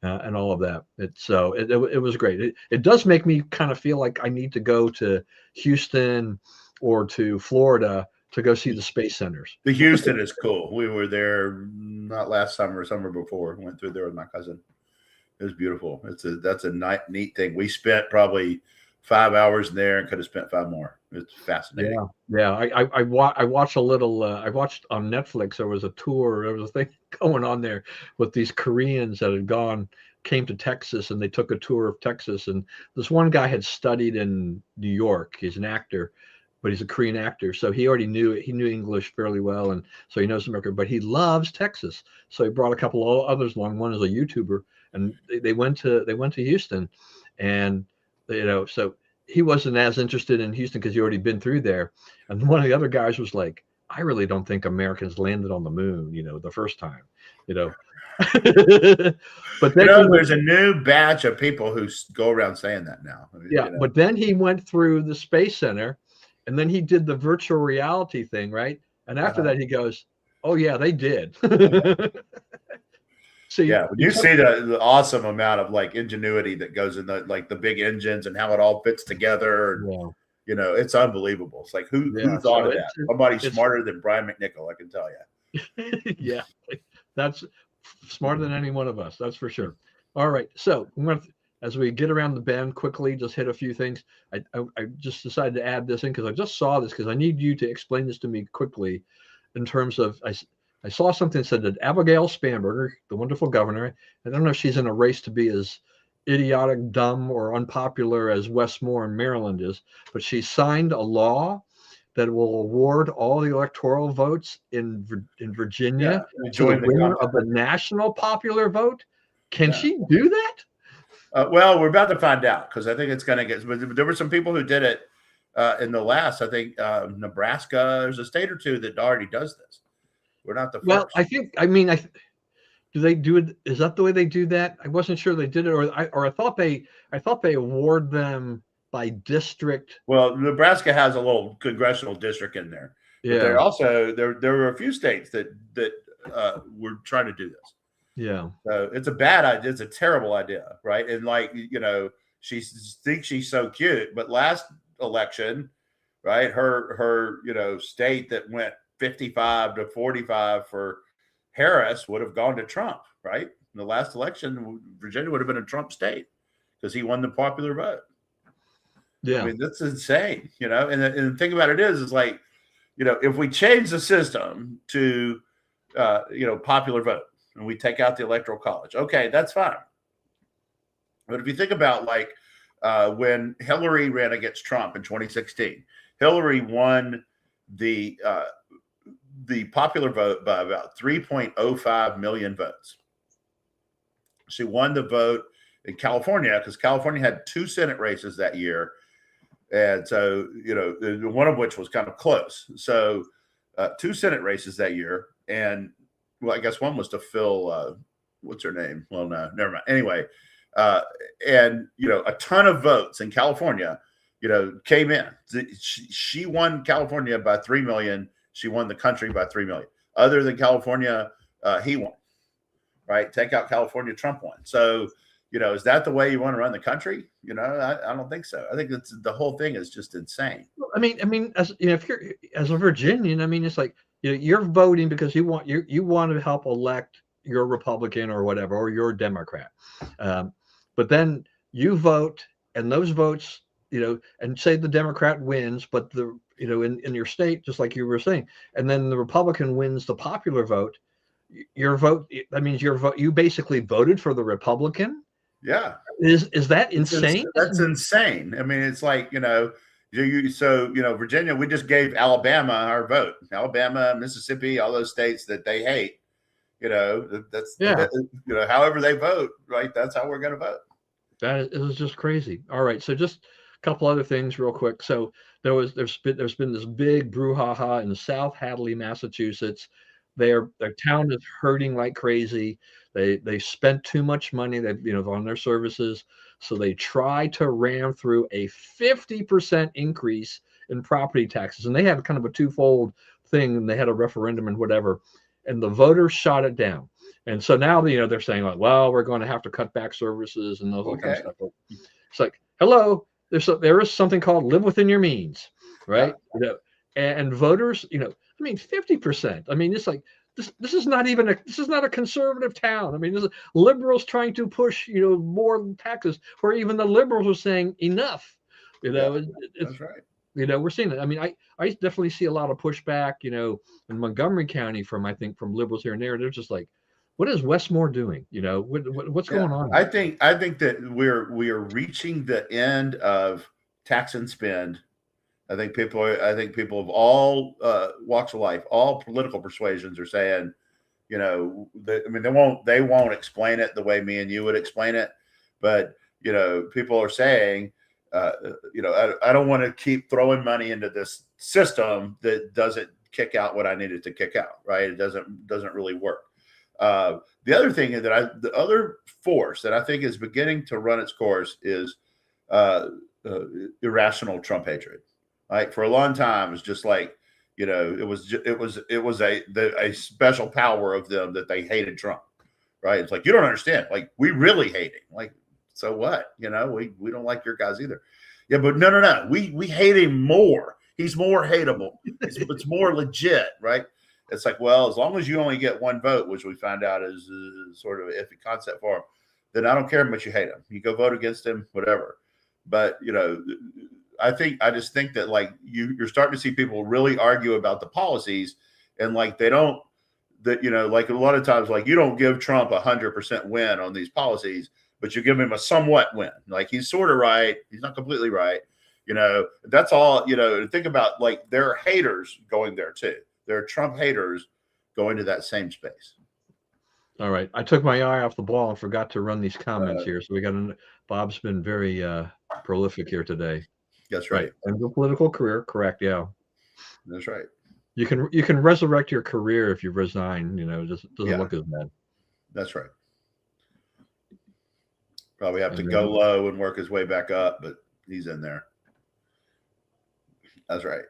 and all of that. It was great. It does make me kind of feel like I need to go to Houston or to Florida to go see the space centers. The Houston is cool. We were there not last summer, summer before. Went through there with my cousin. It was beautiful. That's a neat thing. We spent probably 5 hours there and could have spent 5 more. It's fascinating. Yeah. I watched a little. I watched on Netflix. There was a tour. There was a thing going on there with these Koreans that came to Texas, and they took a tour of Texas. And this one guy had studied in New York. He's an actor, but he's a Korean actor, so he knew English fairly well, and so he knows America. But he loves Texas, so he brought a couple of others along. One is a YouTuber, and they went to Houston, and so he wasn't as interested in Houston because he already been through there. And one of the other guys was like, I really don't think Americans landed on the moon, the first time, But then there's a new batch of people who go around saying that now. But then he went through the Space Center, and then he did the virtual reality thing, right? And after that, he goes, "Oh yeah, they did." So when you see the awesome amount of like ingenuity that goes in the big engines and how it all fits together, it's unbelievable. It's like who thought of that? Somebody smarter than Brian McNichol, I can tell you. Yeah, that's smarter than any one of us. That's for sure. All right, so as we get around the bend quickly, just hit a few things. I just decided to add this in because I just saw this, because I need you to explain this to me quickly in terms of, I saw something that said that Abigail Spanberger, the wonderful governor, I don't know if she's in a race to be as idiotic, dumb, or unpopular as Wes Moore in Maryland is, but she signed a law that will award all the electoral votes in Virginia to the winner of the national popular vote. Can she do that? Well, we're about to find out, because I think it's going to get. But there were some people who did it in the last. I think Nebraska. There's a state or two that already does this. We're not the first. Well, do they do it? Is that the way they do that? I wasn't sure they did it, or I thought they award them by district. Well, Nebraska has a little congressional district in there. Yeah. But there also there were a few states that were trying to do this. Yeah. So it's a bad idea. It's a terrible idea, right? And she thinks she's so cute, but last election, right? Her state that went 55 to 45 for Harris would have gone to Trump, right? In the last election, Virginia would have been a Trump state because he won the popular vote. Yeah. I mean, that's insane, And the thing about it is like, if we change the system to, popular vote, and we take out the electoral college, okay, that's fine. But if you think about when Hillary ran against Trump in 2016, Hillary won the the popular vote by about 3.05 million votes. She won the vote in California because California had 2 Senate races that year. And so, one of which was kind of close. So 2 Senate races that year. And well, I guess one was to fill, what's her name? Well, no, never mind. Anyway, and, a ton of votes in California, came in. She won California by 3 million. She won the country by 3 million. Other than California, he won, right? Take out California, Trump won. So, is that the way you want to run the country? I don't think so. I think the whole thing is just insane. I mean, as if you're as a Virginian, I mean, it's like you're voting because you want to help elect your Republican or whatever, or your Democrat. But then you vote, and those votes, and say the Democrat wins, but in your state, just like you were saying, and then the Republican wins the popular vote. Your vote, that means you basically voted for the Republican. Yeah. Is that insane? That's insane. I mean, it's like, Virginia, we just gave Alabama our vote. Alabama, Mississippi, all those states that they hate, however they vote, right? That's how we're going to vote. It was just crazy. All right. So just a couple other things real quick. So there's been this big brouhaha in South Hadley, Massachusetts. Their town is hurting like crazy. They spent too much money on their services, so they tried to ram through a 50% increase in property taxes, and they had kind of a twofold thing. And they had a referendum and whatever, and the voters shot it down. And so now they're saying like, well, we're going to have to cut back services and those kind of stuff. It's like, hello, there is something called live within your means, right? Yeah. And voters, I mean, 50%. I mean, it's like this is not a conservative town. I mean, this is liberals trying to push, more taxes, where even the liberals are saying enough. That's right. We're seeing it. I mean, I definitely see a lot of pushback, in Montgomery County from liberals here and there. They're just like, what is Westmore doing? What's going on? I think that we are reaching the end of tax and spend. I think people of all walks of life, all political persuasions are saying, they won't explain it the way me and you would explain it, but people are saying, I don't want to keep throwing money into this system that doesn't kick out what I needed to kick out, right? It doesn't really work. The other thing is that the other force that I think is beginning to run its course is irrational Trump hatred. Like for a long time, it's just like, it was a special power of them that they hated Trump, right? It's like, you don't understand. Like, we really hate him. Like, so what? We don't like your guys either. Yeah, but no. We hate him more. He's more hateable. It's more legit, right? It's like, well, as long as you only get one vote, which we find out is sort of an iffy concept for him, then I don't care how much you hate him. You go vote against him, whatever. But, I just think that like you're starting to see people really argue about the policies, and like like a lot of times, like you don't give Trump 100% win on these policies, but you give him a somewhat win. Like he's sort of right. He's not completely right. That's all, think about like there are haters going there too. There are Trump haters going to that same space. All right. I took my eye off the ball and forgot to run these comments here. So Bob's been very prolific here today. That's right. And the political career, correct? Yeah, that's right. You can resurrect your career if you resign. It just doesn't look as bad. That's right. Probably have to go low and work his way back up, but he's in there. That's right.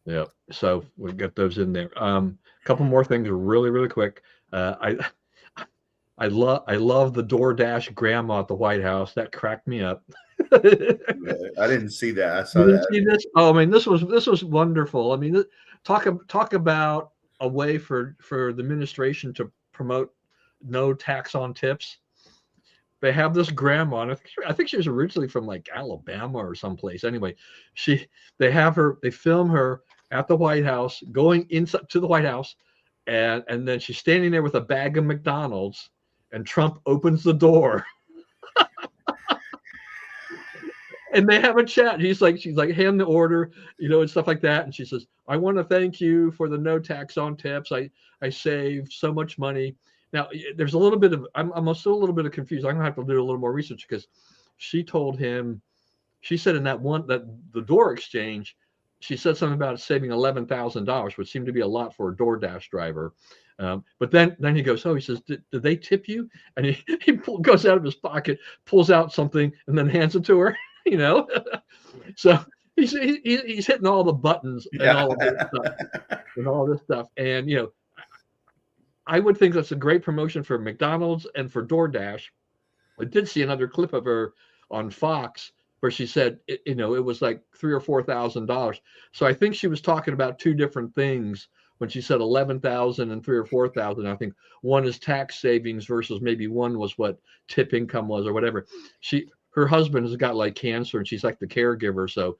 Yeah. So we got those in there. A couple more things, really, really quick. I love the DoorDash grandma at the White House. That cracked me up. I didn't see that. I saw that. See this? Oh, I mean, this was wonderful. I mean, talk about a way for the administration to promote no tax on tips. They have this grandma, and I think she was originally from like Alabama or someplace. Anyway, they film her at the White House, going inside to the White House, and then she's standing there with a bag of McDonald's, and Trump opens the door. and they have a chat. She's like, hand the order, and stuff like that. And she says, I want to thank you for the no tax on tips. I saved so much money. Now, there's a little bit of, I'm still a little bit of confused. I'm gonna have to do a little more research because she told him, she said in that the door exchange, she said something about saving $11,000, which seemed to be a lot for a DoorDash driver. But then he goes, oh, he says, did they tip you? And he goes out of his pocket, pulls out something, and then hands it to her. So he's hitting all the buttons and all of this stuff and all this stuff. And I would think that's a great promotion for McDonald's and for DoorDash. I did see another clip of her on Fox where she said, it was like $3,000 or $4,000. So I think she was talking about two different things when she said 11,000 and 3,000 or 4,000. I think one is tax savings versus maybe one was what tip income was or whatever. Her husband has got like cancer and she's like the caregiver. So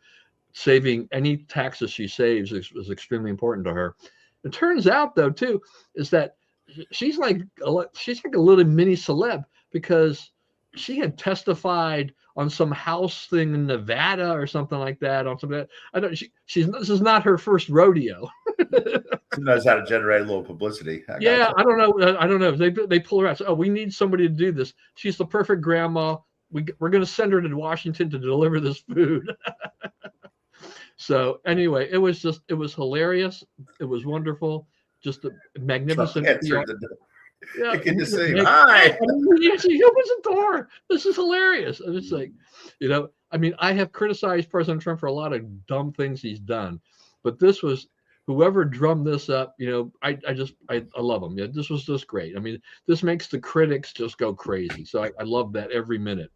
saving any taxes she saves is extremely important to her. It turns out though too, is that she's like a little mini celeb because she had testified on some house thing in Nevada or something like that. On something, this is not her first rodeo. She knows how to generate a little publicity. I don't know. They pull her out. So, we need somebody to do this. She's the perfect grandma. We're going to send her to Washington to deliver this food. So anyway, it was hilarious. It was wonderful. Just a magnificent. Yeah, you can just say hi. She opens the door. This is hilarious. And it's like, I have criticized President Trump for a lot of dumb things he's done, but this was, whoever drummed this up, I love him. Yeah, this was just great. I mean, this makes the critics just go crazy. So I love that every minute.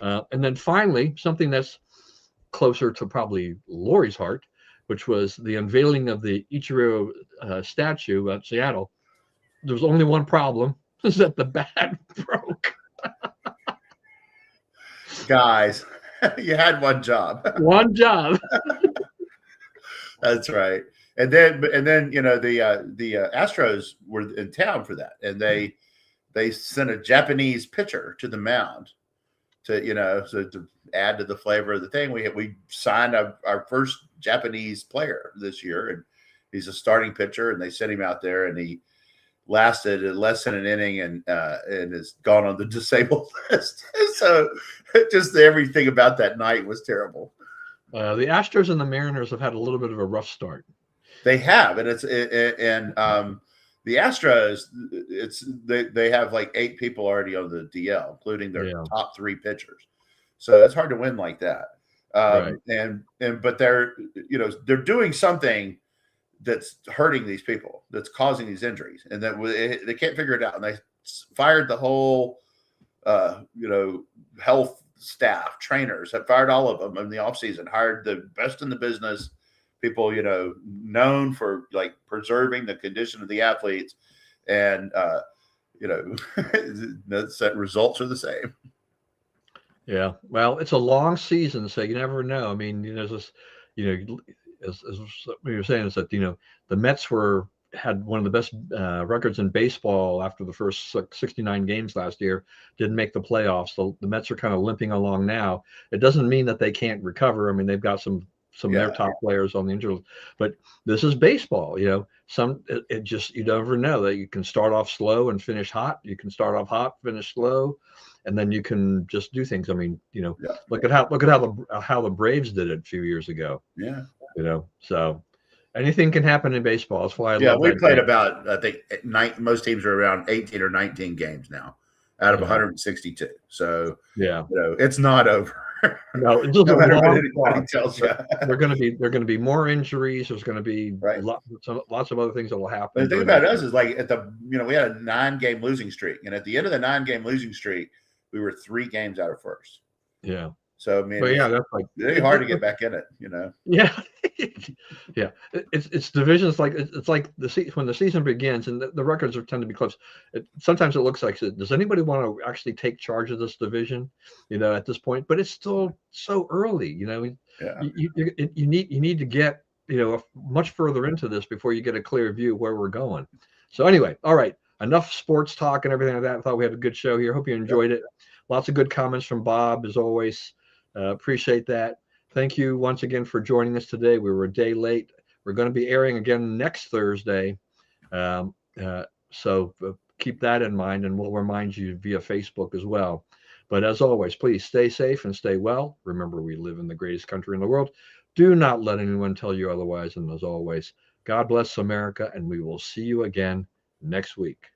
And then finally, something that's closer to probably Lori's heart, which was the unveiling of the Ichiro statue at Seattle. There's only one problem, is that the bat broke. Guys, you had one job. One job. That's right. And then the Astros were in town for that, and they sent a Japanese pitcher to the mound to add to the flavor of the thing. We signed our first Japanese player this year, and he's a starting pitcher, and they sent him out there, and he lasted less than an inning and is gone on the disabled list. So just everything about that night was terrible. The Astros and the Mariners have had a little bit of a rough start. They have, and the Astros, they have like 8 people already on the DL, including their top 3 pitchers. So it's hard to win like that. Right. But they're doing something that's hurting these people, that's causing these injuries, and that they can't figure it out. And they fired the whole, health staff, trainers, have fired all of them in the offseason, hired the best in the business, people, known for like preserving the condition of the athletes. And, the results are the same. Yeah. Well, it's a long season, so you never know. I mean, there's this, as we were saying, is that the Mets had one of the best records in baseball after the first 69 games last year, didn't make the playoffs. So the Mets are kind of limping along now. It doesn't mean that they can't recover. I mean, they've got some of their top players on the injury list, but this is baseball. It just, you never know that you can start off slow and finish hot. You can start off hot, finish slow, and then you can just do things. I mean, look at how the Braves did it a few years ago. Yeah. So anything can happen in baseball. That's why I love we played about, I think, most teams are around 18 or 19 games now out of 162. So, it's not over. No, it's just no matter what anybody tells you. They're going to be more injuries. There's going to be lots of other things that will happen. The thing about us is like we had a 9-game losing streak, and at the end of the 9-game losing streak, we were 3 games out of first. Yeah. So I mean, that's like really hard to get back in it, Yeah, yeah. It's divisions like it's like when the season begins and the records tend to be close. Sometimes it looks like, does anybody want to actually take charge of this division? At this point, but it's still so early. You need to get much further into this before you get a clear view of where we're going. So anyway, all right, enough sports talk and everything like that. I thought we had a good show here. Hope you enjoyed it. Lots of good comments from Bob as always. Appreciate that. Thank you once again for joining us today. We were a day late. We're going to be airing again next Thursday. Um, so keep that in mind, and we'll remind you via Facebook as well. But as always, please stay safe and stay well. Remember, we live in the greatest country in the world. Do not let anyone tell you otherwise. And as always, God bless America, and we will see you again next week.